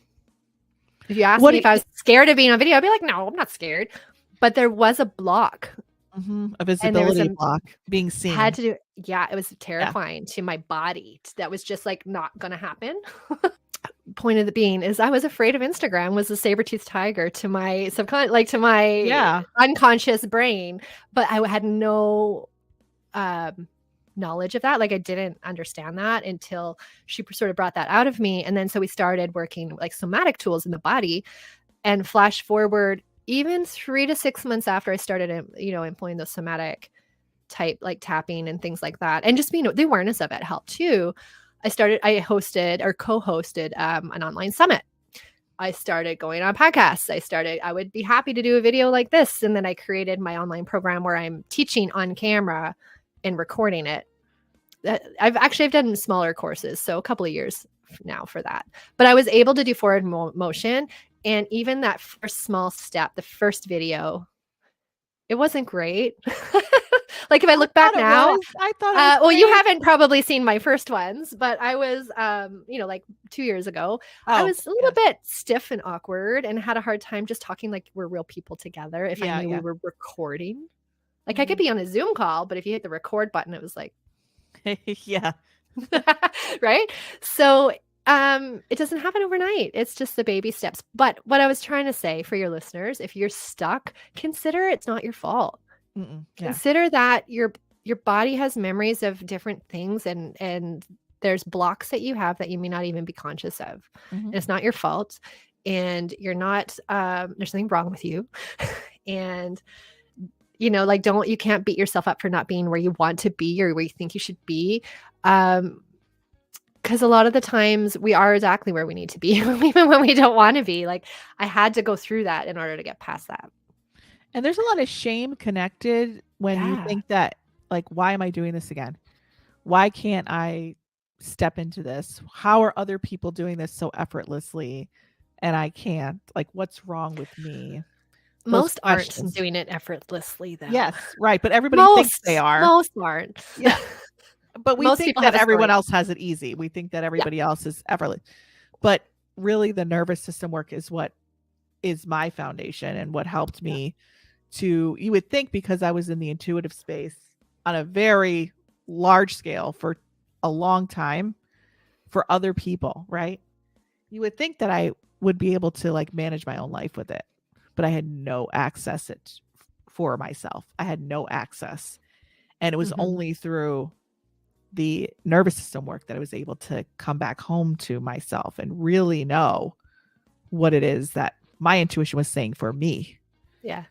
If you asked me if I was scared of being on video, I'd be like, no, I'm not scared. But there was a block. A visibility block, being seen. Had to do, it was terrifying to my body. That was just like not going to happen. Point of the being is I was afraid of Instagram was a saber-toothed tiger to my to my unconscious brain, but I had no knowledge of that. Like, I didn't understand that until she sort of brought that out of me. And then so we started working like somatic tools in the body, and flash forward even 3 to 6 months after I started, employing those somatic type, like tapping and things like that. And just the awareness of it helped too. I hosted or co-hosted an online summit. I started going on podcasts. I would be happy to do a video like this. And then I created my online program where I'm teaching on camera and recording it. I've done smaller courses, so a couple of years now for that. But I was able to do forward motion. And even that first small step, the first video, it wasn't great. Like, if I look back now, I thought, well, you haven't probably seen my first ones, but I was, like 2 years ago, I was a little bit stiff and awkward and had a hard time just talking like we're real people together. If I knew we were recording, like I could be on a Zoom call, but if you hit the record button, it was like, right. So, it doesn't happen overnight. It's just the baby steps. But what I was trying to say for your listeners, if you're stuck, consider it's not your fault. Consider that your body has memories of different things, and there's blocks that you have that you may not even be conscious of. And it's not your fault, and you're not there's something wrong with you. And you can't beat yourself up for not being where you want to be or where you think you should be. Because a lot of the times we are exactly where we need to be, even when we don't want to be. Like, I had to go through that in order to get past that. And there's a lot of shame connected when you think that, like, why am I doing this again? Why can't I step into this? How are other people doing this so effortlessly and I can't? Like, what's wrong with me? Most aren't doing it effortlessly, though. Yes, right. But everybody thinks they are. Most aren't. Yeah. but we Most think people that have a everyone story. else has it easy. We think that everybody else is effortless. But really the nervous system work is what is my foundation and what helped me to, you would think, because I was in the intuitive space on a very large scale for a long time for other people, right? You would think that I would be able to like manage my own life with it, but I had no access it for myself. I had no access. And it was only through the nervous system work that I was able to come back home to myself and really know what it is that my intuition was saying for me. Yeah.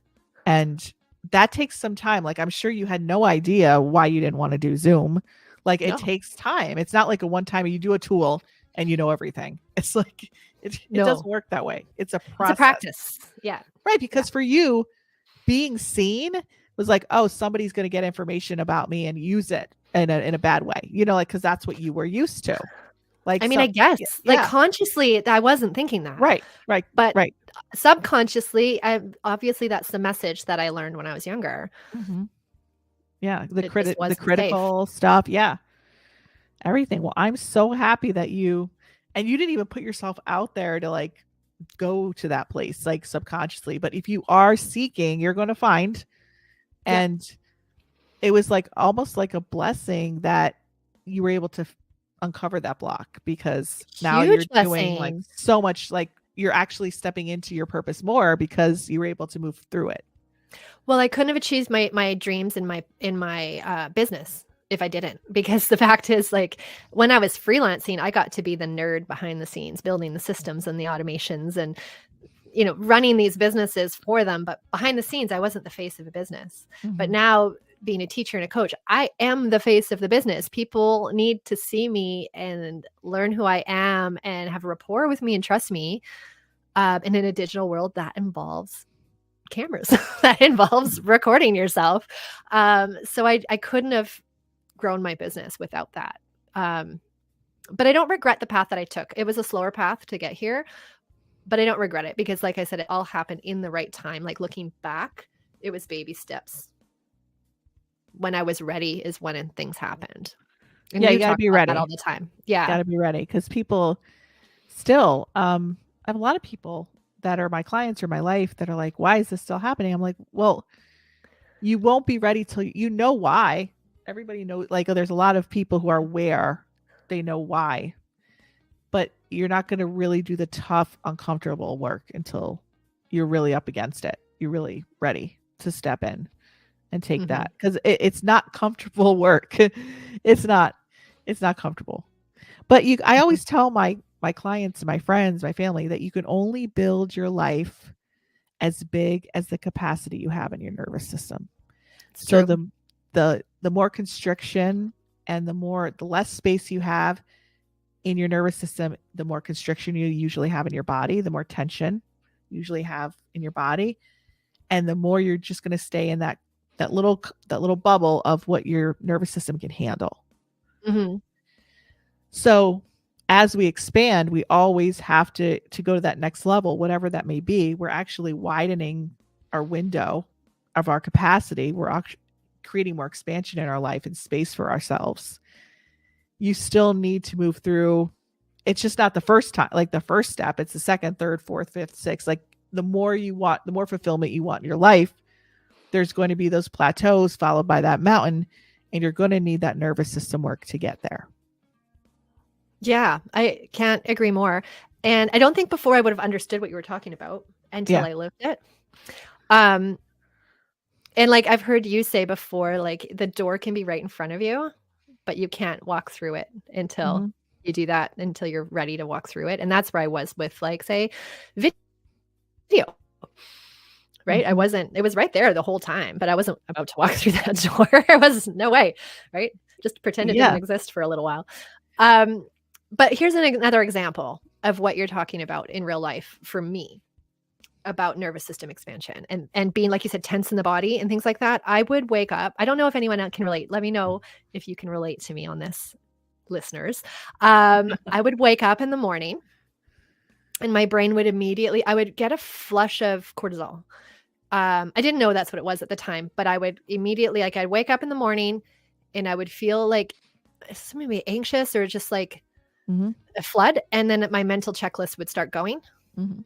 And that takes some time. Like, I'm sure you had no idea why you didn't want to do Zoom. Like, it takes time. It's not like a one time you do a tool and you know everything. It's like, it doesn't work that way. It's a process. It's a practice. Yeah. Right. Because for you, being seen was like, oh, somebody's going to get information about me and use it in a bad way, you know, like, because that's what you were used to. Like, I mean, I guess like consciously, I wasn't thinking that. Right. But subconsciously, obviously that's the message that I learned when I was younger. Yeah. The critical stuff. Yeah. Everything. Well, I'm so happy that you didn't even put yourself out there to like go to that place, like subconsciously. But if you are seeking, you're going to find. And it was like almost like a blessing that you were able to uncover that block, because now you're doing like so much, like you're actually stepping into your purpose more because you were able to move through it. Well, I couldn't have achieved my dreams in my business if I didn't, because the fact is, like, when I was freelancing, I got to be the nerd behind the scenes, building the systems and the automations and, you know, running these businesses for them. But behind the scenes, I wasn't the face of a business. But now, being a teacher and a coach, I am the face of the business. People need to see me and learn who I am and have a rapport with me and trust me. And in a digital world, that involves cameras, that involves recording yourself. So I couldn't have grown my business without that. But I don't regret the path that I took. It was a slower path to get here, but I don't regret it because, like I said, it all happened in the right time. Like, looking back, it was baby steps. When I was ready is when things happened. And you gotta be ready all the time. Yeah. Gotta be ready. Because people still, I have a lot of people that are my clients or my life that are like, why is this still happening? I'm like, well, you won't be ready till you know why. Everybody knows, like, oh, there's a lot of people who are aware, they know why, but you're not going to really do the tough, uncomfortable work until you're really up against it. You're really ready to step in and take that, because it's not comfortable work. It's not comfortable. But I always tell my clients, my friends, my family, that you can only build your life as big as the capacity you have in your nervous system. So the more constriction and the less space you have in your nervous system, the more constriction you usually have in your body, the more tension you usually have in your body, and the more you're just going to stay in that little bubble of what your nervous system can handle. So as we expand, we always have to go to that next level, whatever that may be. We're actually widening our window of our capacity. We're actually creating more expansion in our life and space for ourselves. You still need to move through. It's just not the first time, like the first step. It's the second, third, fourth, fifth, sixth. Like, the more you want, the more fulfillment you want in your life, there's going to be those plateaus followed by that mountain, and you're going to need that nervous system work to get there. Yeah, I can't agree more. And I don't think before I would have understood what you were talking about until I lived it. And like I've heard you say before, like, the door can be right in front of you, but you can't walk through it until you do that, until you're ready to walk through it. And that's where I was with, like, say, video. Right. It was right there the whole time, but I wasn't about to walk through that door. It was no way. Right. Just pretend it didn't exist for a little while. But here's another example of what you're talking about in real life for me about nervous system expansion and being, like you said, tense in the body and things like that. I would wake up. I don't know if anyone else can relate. Let me know if you can relate to me on this, listeners. I would wake up in the morning and my brain would I would get a flush of cortisol. I didn't know that's what it was at the time, but I would immediately, like, I'd wake up in the morning and I would feel like maybe anxious or just like Mm-hmm. a flood. And then my mental checklist would start going. Mm-hmm.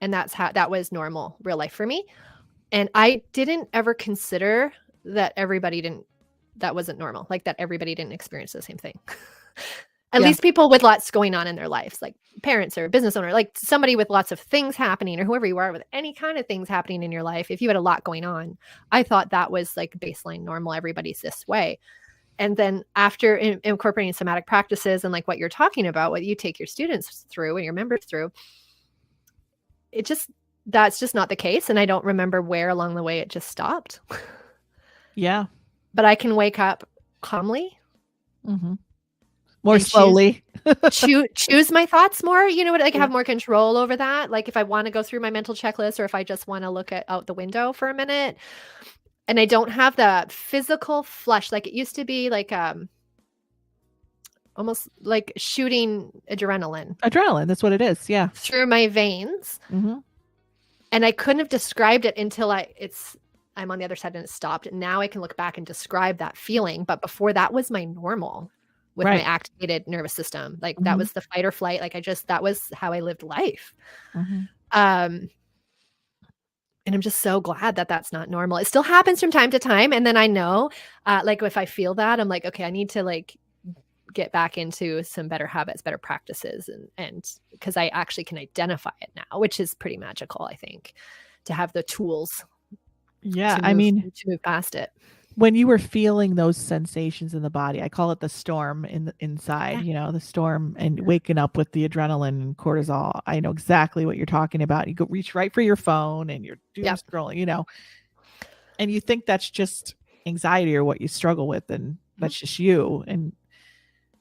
And that was normal real life for me. And I didn't ever consider that that wasn't normal, like that everybody didn't experience the same thing. At Yeah. least people with lots going on in their lives, like parents or business owner, like somebody with lots of things happening, or whoever you are with any kind of things happening in your life. If you had a lot going on, I thought that was like baseline normal. Everybody's this way. And then after incorporating somatic practices and like what you're talking about, what you take your students through and your members through, that's just not the case. And I don't remember where along the way it just stopped. Yeah. But I can wake up calmly. Mm-hmm. More slowly. choose my thoughts more, like have more control over that. Like if I want to go through my mental checklist, or if I just want to look out the window for a minute, and I don't have the physical flush like it used to be, like almost like shooting adrenaline, that's what it is. Yeah. through my veins. Mm-hmm. And I couldn't have described it until I'm on the other side and it stopped. And now I can look back and describe that feeling. But before, that was my normal with my activated nervous system. Like that was the fight or flight. Like that was how I lived life. Mm-hmm. And I'm just so glad that that's not normal. It still happens from time to time. And then I know, like if I feel that, I'm like, okay, I need to like get back into some better habits, better practices. And because I actually can identify it now, which is pretty magical, I think, to have the tools. Yeah. To move past it. When you were feeling those sensations in the body, I call it the storm inside, the storm, and waking up with the adrenaline and cortisol. I know exactly what you're talking about. You go reach right for your phone and you're doom scrolling, and you think that's just anxiety or what you struggle with. And that's just you. And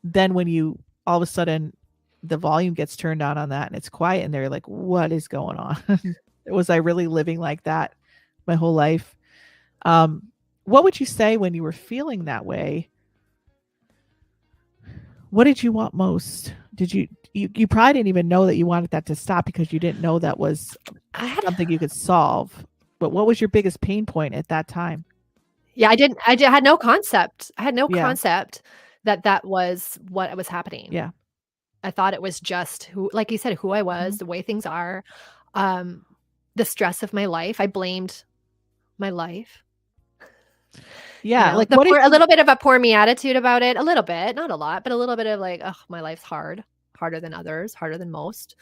then when you, all of a sudden the volume gets turned on that and it's quiet and they're like, what is going on? Was I really living like that my whole life? What would you say when you were feeling that way? What did you want most? Did you probably didn't even know that you wanted that to stop because you didn't know that was something you could solve. But what was your biggest pain point at that time? Yeah, I had no concept. I had no concept that was what was happening. Yeah. I thought it was just like you said, who I was, the way things are, the stress of my life. I blamed my life. Yeah, like a little bit of a poor me attitude about it. A little bit, not a lot, but a little bit of like, oh, my life's harder than others, harder than most,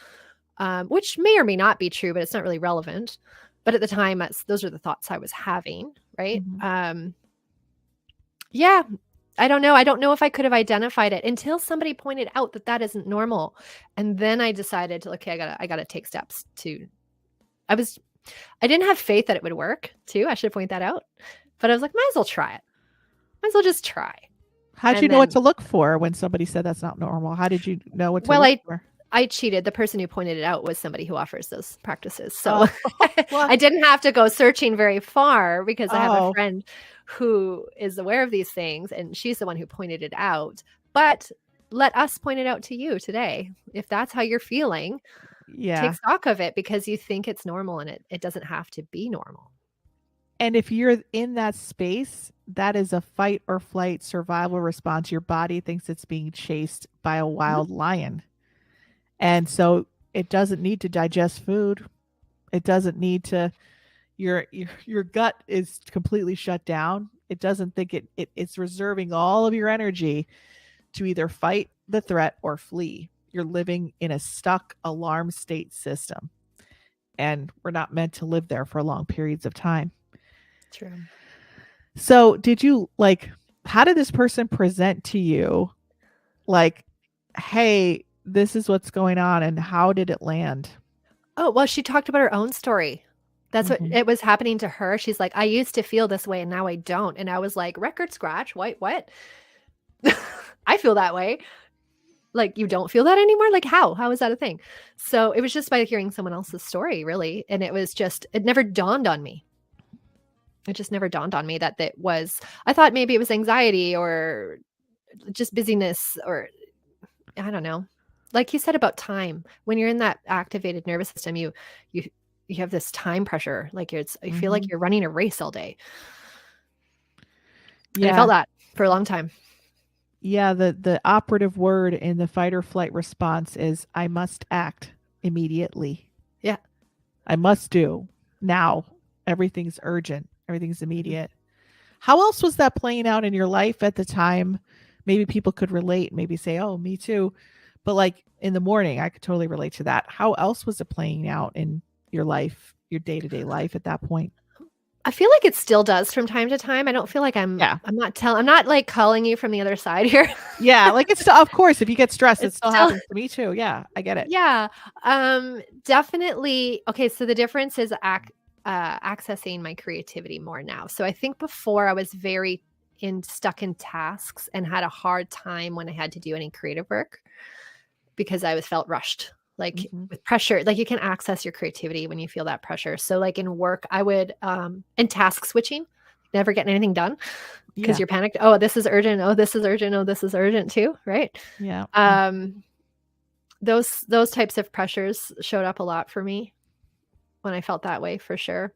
which may or may not be true, but it's not really relevant. But at the time, those are the thoughts I was having, right? Mm-hmm. Yeah, I don't know. I don't know if I could have identified it until somebody pointed out that isn't normal, and then I decided to, okay, I gotta take steps to. I didn't have faith that it would work too. I should point that out. But I was like, might as well try it. Might as well just try. How'd you know what to look for when somebody said that's not normal? How did you know what to look for? I cheated. The person who pointed it out was somebody who offers those practices. So I didn't have to go searching very far because I have a friend who is aware of these things and she's the one who pointed it out. But let us point it out to you today. If that's how you're feeling, take stock of it because you think it's normal and it doesn't have to be normal. And if you're in that space, that is a fight or flight survival response. Your body thinks it's being chased by a wild lion. And so it doesn't need to digest food. It doesn't need to, your gut is completely shut down. It doesn't think it's reserving all of your energy to either fight the threat or flee. You're living in a stuck alarm state system. And we're not meant to live there for long periods of time. True. So how did this person present to you? Like, hey, this is what's going on, and how did it land? Oh, well, she talked about her own story. That's what it was happening to her. She's like, I used to feel this way and now I don't. And I was like, record scratch, what? I feel that way. Like, you don't feel that anymore? Like, how is that a thing? So it was just by hearing someone else's story, really. And it never dawned on me. It just never dawned on me that I thought maybe it was anxiety or just busyness or I don't know. Like you said about time, when you're in that activated nervous system, you have this time pressure. Like you feel like you're running a race all day. Yeah. And I felt that for a long time. Yeah, the operative word in the fight or flight response is I must act immediately. Yeah. I must do now. Everything's urgent. Everything's immediate. How else was that playing out in your life at the time? Maybe people could relate, maybe say, "Oh, me too." But like in the morning, I could totally relate to that. How else was it playing out in your life, your day-to-day life at that point? I feel like it still does from time to time. I don't feel like Yeah. I'm not like calling you from the other side here. Yeah, like it's still, of course, if you get stressed, it It's still still happens to me too. Yeah, I get it. yeah. Definitely. Okay, so the difference is accessing my creativity more now. So I think before I was very stuck in tasks and had a hard time when I had to do any creative work because I was felt rushed. Like Mhm. with pressure, like you can access your creativity when you feel that pressure. So like in work, I would and task switching, never getting anything done because Yeah. you're panicked. Oh, this is urgent. Oh, this is urgent. Oh, this is urgent too, right? Yeah. Um those types of pressures showed up a lot for me when I felt that way for sure.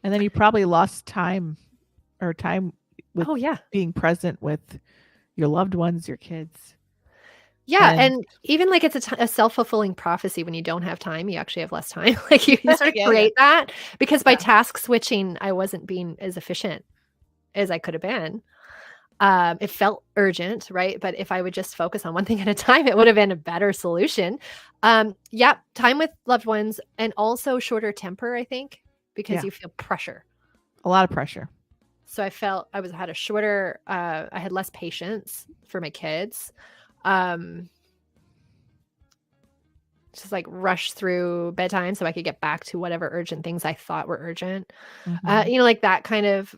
And then you probably lost time with Oh yeah. being present with your loved ones, your kids. Yeah, And and even like it's a self-fulfilling prophecy when you don't have time, you actually have less time. Like you sort of yeah, yeah. create that because by Yeah. task switching, I wasn't being as efficient as I could have been. It felt urgent, right? But if I would just focus on one thing at a time, it would have been a better solution. Yeah, time with loved ones and also shorter temper, I think, because Yeah. you feel pressure. A lot of pressure. So I felt had a shorter, I had less patience for my kids. Um, just like rush through bedtime so I could get back to whatever urgent things I thought were urgent. Mhm. Like that kind of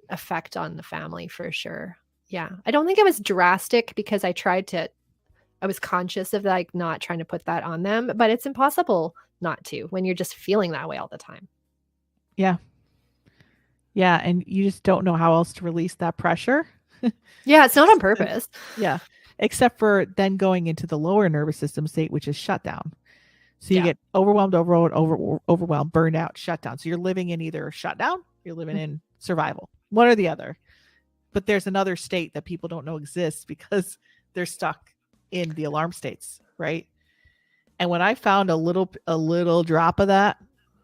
effect on the family for sure. Yeah. I don't think it was drastic because I was conscious of like not trying to put that on them, but it's impossible not to when you're just feeling that way all the time. Yeah. Yeah, and you just don't know how else to release that pressure. Yeah, it's not on Except purpose. yeah, except for then going into the lower nervous system state, which is shutdown. So you Yeah. get overwhelmed, burnout, shutdown. So you're living in either shutdown, you're living in survival, one or the other. But there's another state that people don't know exists because they're stuck in the alarm states, right? And when I found a little drop of that,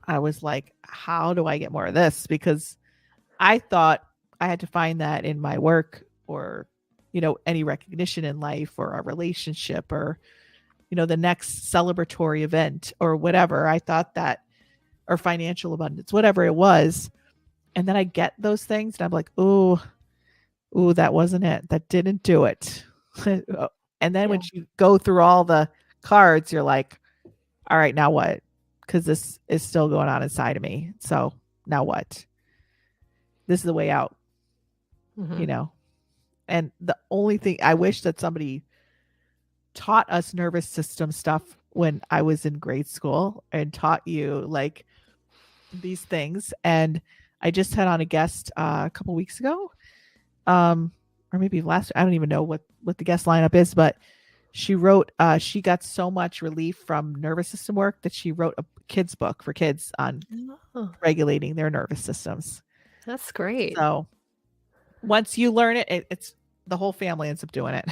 I was like, how do I get more of this? Because I thought I had to find that in my work or, any recognition in life or a relationship or, the next celebratory event or whatever. I thought that, or financial abundance, whatever it was. And then I get those things and I'm like, ooh, that wasn't it. That didn't do it. And then Yeah. when you go through all the cards, you're like, all right, now what? Because this is still going on inside of me. So now what? This is the way out, Mm-hmm. you know? And the only thing I wish that somebody taught us nervous system stuff when I was in grade school and taught you like these things. And I just had on a guest a couple weeks ago, or maybe last. I don't even know what the guest lineup is, but she wrote. She got so much relief from nervous system work that she wrote a kids book for kids on Oh, regulating their nervous systems. that's great. So once you learn it, it's the whole family ends up doing it.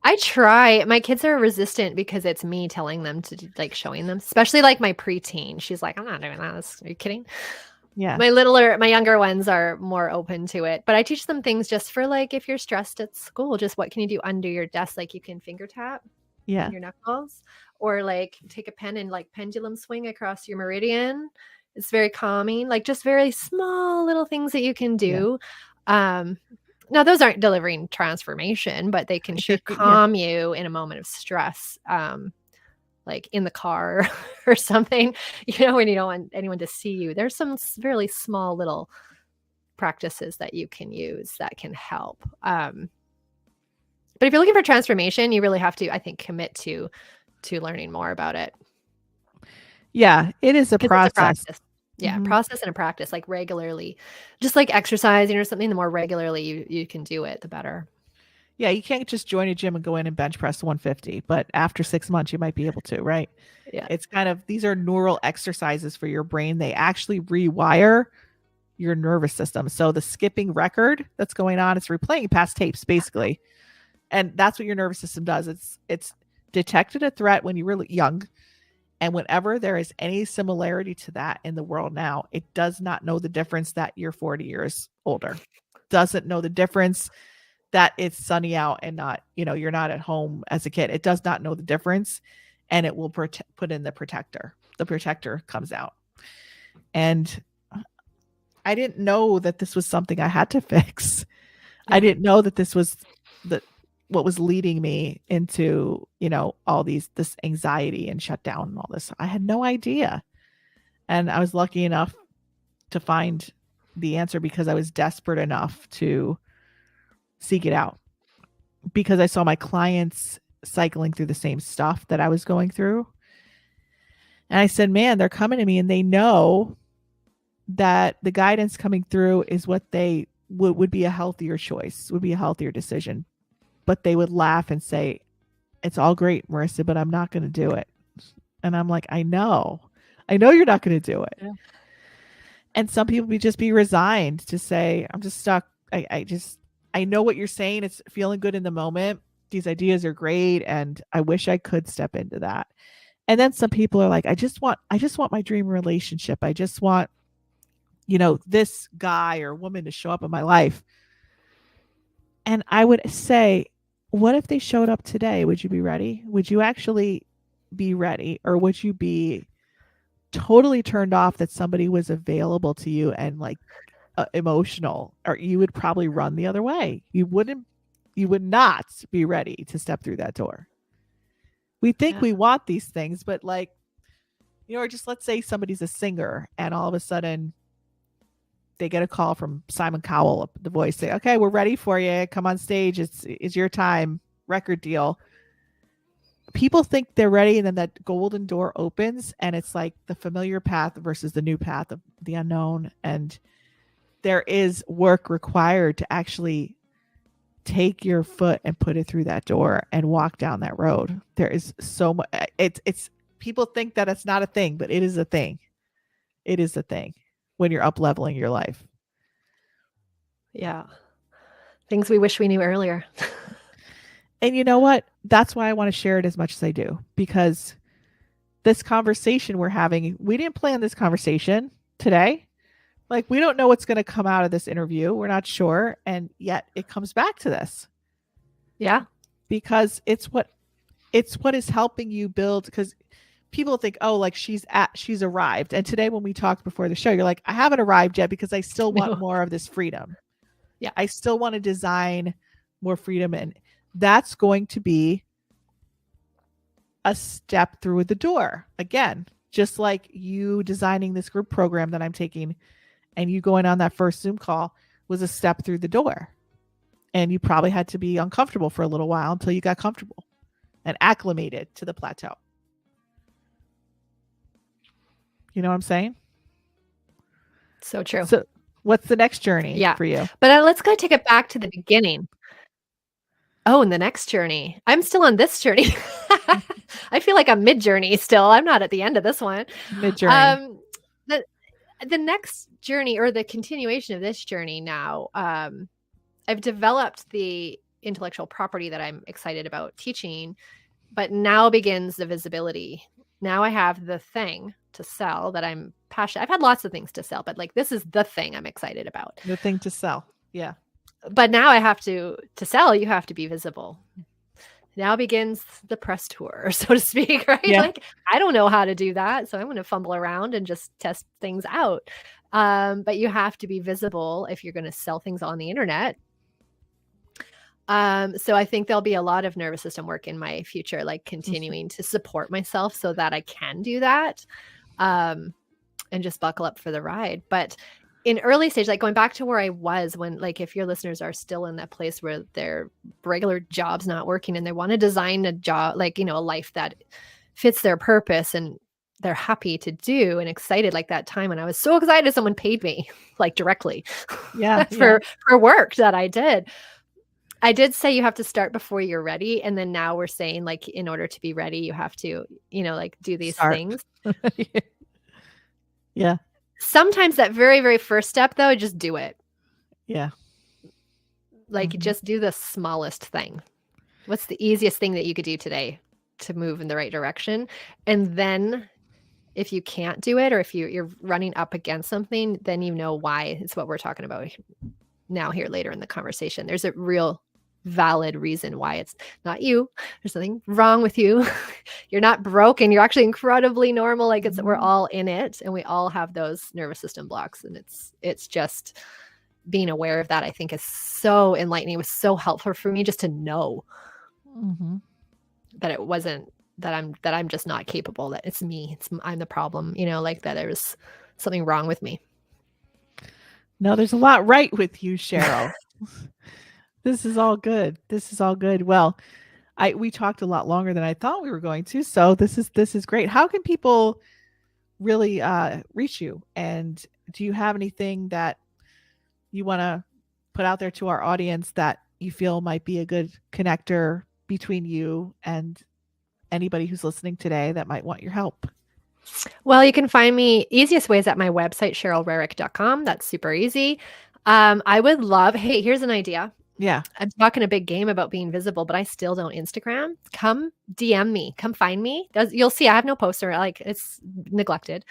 I try. My kids are resistant because it's me telling them to like showing them, especially like my preteen. She's like, I'm not doing that. Are you kidding? Yeah. My younger ones are more open to it, but I teach them things just for like if you're stressed at school, just what can you do under your desk? Like you can finger tap Yeah. your knuckles or like take a pen and like pendulum swing across your meridian. It's very calming, like just very small little things that you can Yeah. do. Now those aren't delivering transformation, but they can sure Yeah. calm you in a moment of stress. Like in the car or something, when you don't want anyone to see you. There's some really small little practices that you can use that can help. But if you're looking for transformation, you really have to, I think, commit to learning more about it. Yeah. It is a 'Cause it's a process. practice. Yeah, Mhm. process and a practice, like regularly. Just like exercising or something, the more regularly you can do it, the better. Yeah, you can't just join a gym and go in and bench press 150, but after 6 months you might be able to, right? Yeah. It's kind of these are neural exercises for your brain. They actually rewire your nervous system. So the skipping record that's going on, it's replaying past tapes basically. And that's what your nervous system does. It's detected a threat when you were young. And whenever there is any similarity to that in the world now, it does not know the difference that you're 40 years older. Doesn't know the difference that it's sunny out and not, you're not at home as a kid. It does not know the difference, and it will put in the protector. The protector comes out. And I didn't know that this was something I had to fix. Yeah. I didn't know that this was what was leading me into, all this anxiety and shutdown and all this. I had no idea. And I was lucky enough to find the answer because I was desperate enough to seek it out, because I saw my clients cycling through the same stuff that I was going through. And I said, man, they're coming to me and they know that the guidance coming through is what they would be a healthier choice, would be a healthier decision. But they would laugh and say, it's all great, Marisa, but I'm not going to do it. And I'm like, I know you're not going to do it. Yeah. And some people would just be resigned to say, I'm just stuck. I know what you're saying. It's feeling good in the moment. These ideas are great. And I wish I could step into that. And then some people are like, I just want my dream relationship. I just want, this guy or woman to show up in my life. And I would say, what if they showed up today? Would you be ready? Would you actually be ready? Or would you be totally turned off that somebody was available to you and like emotional? Or you would probably run the other way. You would not be ready to step through that door. We think we want these things, but like, or just let's say somebody's a singer and all of a sudden they get a call from Simon Cowell, The Voice, say, okay, we're ready for you. Come on stage. It's your time. Record deal. People think they're ready. And then that golden door opens and it's like the familiar path versus the new path of the unknown. And there is work required to actually take your foot and put it through that door and walk down that road. There is so much. It's people think that it's not a thing, but it is a thing. It is a thing when you're up leveling your life. Yeah. Things we wish we knew earlier. And you know what? That's why I want to share it as much as I do, because this conversation we're having, we didn't plan this conversation today. Like, we don't know what's going to come out of this interview. We're not sure. And yet it comes back to this. Yeah. Because it's what is helping you build, because people think, oh, like she's arrived. And today when we talked before the show, you're like, I haven't arrived yet because I still want more of this freedom. Yeah. I still want to design more freedom. And that's going to be a step through the door. Again, just like you designing this group program that I'm taking and you going on that first Zoom call was a step through the door. And you probably had to be uncomfortable for a little while until you got comfortable and acclimated to the plateau. You know what I'm saying? So true. So what's the next journey for you? But let's go take it back to the beginning. Oh, and the next journey. I'm still on this journey. I feel like I'm mid-journey still. I'm not at the end of this one. Mid-journey. The next journey, or the continuation of this journey now, I've developed the intellectual property that I'm excited about teaching, but now begins the visibility. Now I have the thing to sell that I'm passionate. I've had lots of things to sell, but like this is the thing I'm excited about. The thing to sell. Yeah. But now I have to sell, you have to be visible. Now begins the press tour, so to speak, right? Yeah. Like, I don't know how to do that, so I'm going to fumble around and just test things out. But you have to be visible if you're going to sell things on the internet. So I think there'll be a lot of nervous system work in my future, like continuing to support myself so that I can do that, and just buckle up for the ride. But in early stage, like going back to where I was when, like, if your listeners are still in that place where their regular job's not working and they want to design a job, like, you know, a life that fits their purpose and they're happy to do and excited, like that time when I was so excited someone paid me like directly for work that I did. I did say you have to start before you're ready. And then now we're saying, like, in order to be ready, you have to, you know, like do these things. Yeah. sometimes that very, very first step though, just do it. Yeah. Like just do the smallest thing. What's the easiest thing that you could do today to move in the right direction? And then if you can't do it, or if you're running up against something, then you know why. It's what we're talking about now here later in the conversation. There's a real valid reason why it's not you. There's nothing wrong with you. You're not broken. You're actually incredibly normal. Like we're all in it, and we all have those nervous system blocks. And it's just being aware of that, I think, is so enlightening. It was so helpful for me just to know that it wasn't that I'm just not capable, that it's me. I'm the problem, like that there's something wrong with me. No, there's a lot right with you, Cheryl. This is all good. Well, we talked a lot longer than I thought we were going to. So this is great. How can people really reach you? And do you have anything that you want to put out there to our audience that you feel might be a good connector between you and anybody who's listening today that might want your help? Well, you can find me, easiest ways, at my website, CherylRerick.com. That's super easy. I would love, hey, here's an idea. Yeah. I'm talking a big game about being visible, but I still don't Instagram. Come DM me, come find me. You'll see I have no poster, like it's neglected.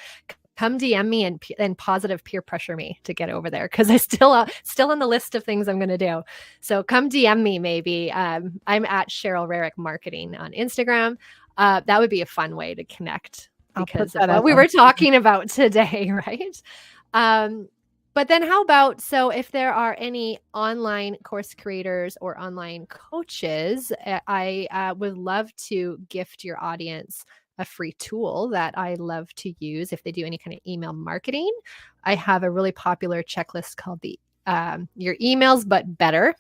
Come DM me and positive peer pressure me to get over there, because I still on the list of things I'm going to do. So come DM me maybe. I'm at Cheryl Rerick Marketing on Instagram. That would be a fun way to connect because of what we were talking about today, right? But then how about, so if there are any online course creators or online coaches, I would love to gift your audience a free tool that I love to use if they do any kind of email marketing. I have a really popular checklist called the Your Emails But Better.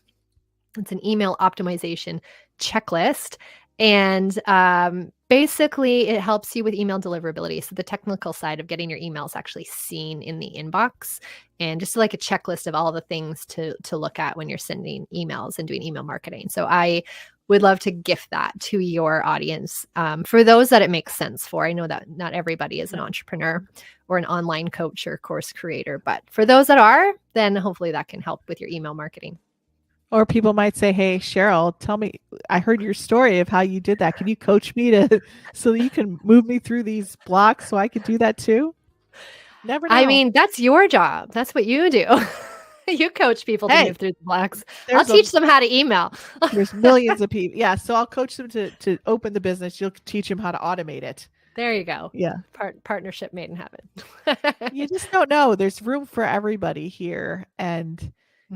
It's an email optimization checklist. And basically, it helps you with email deliverability. So the technical side of getting your emails actually seen in the inbox, and just like a checklist of all the things to look at when you're sending emails and doing email marketing. So I would love to gift that to your audience for those that it makes sense for. I know that not everybody is an entrepreneur or an online coach or course creator, but for those that are, then hopefully that can help with your email marketing. Or people might say, hey, Cheryl, tell me, I heard your story of how you did that. Can you coach me so that you can move me through these blocks so I could do that too? Never know. I mean, that's your job. That's what you do. You coach people to move through the blocks. I'll teach them how to email. There's millions of people. Yeah. So I'll coach them to open the business. You'll teach them how to automate it. There you go. Yeah. Partnership made in heaven. You just don't know. There's room for everybody here. And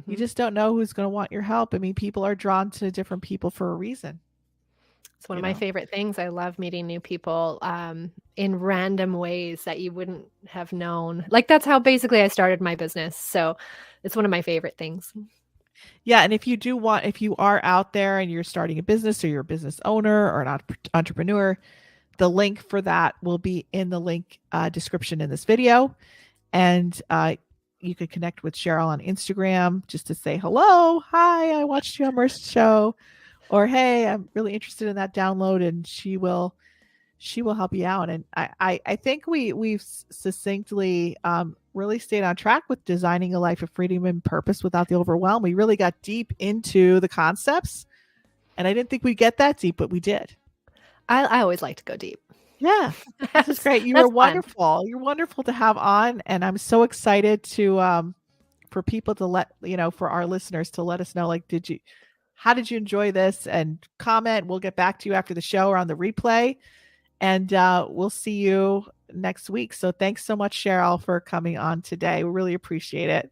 you just don't know who's going to want your help. I mean, people are drawn to different people for a reason. It's one of my favorite things. I love meeting new people in random ways that you wouldn't have known. Like that's how basically I started my business. So it's one of my favorite things. Yeah. And if you are out there and you're starting a business, or you're a business owner or an entrepreneur, the link for that will be in the link description in this video. And you could connect with Cheryl on Instagram just to say, hello, hi, I watched you on Marisa's show. Or, hey, I'm really interested in that download, and she will help you out. And I think we've succinctly really stayed on track with designing a life of freedom and purpose without the overwhelm. We really got deep into the concepts, and I didn't think we'd get that deep, but we did. I always like to go deep. Yeah, this is great. You were wonderful. Fun. You're wonderful to have on, and I'm so excited to for people to for our listeners to let us know, like, how did you enjoy this? And comment. We'll get back to you after the show or on the replay. And we'll see you next week. So thanks so much, Cheryl, for coming on today. We really appreciate it.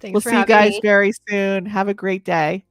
Thanks. We'll see you guys very soon. Have a great day.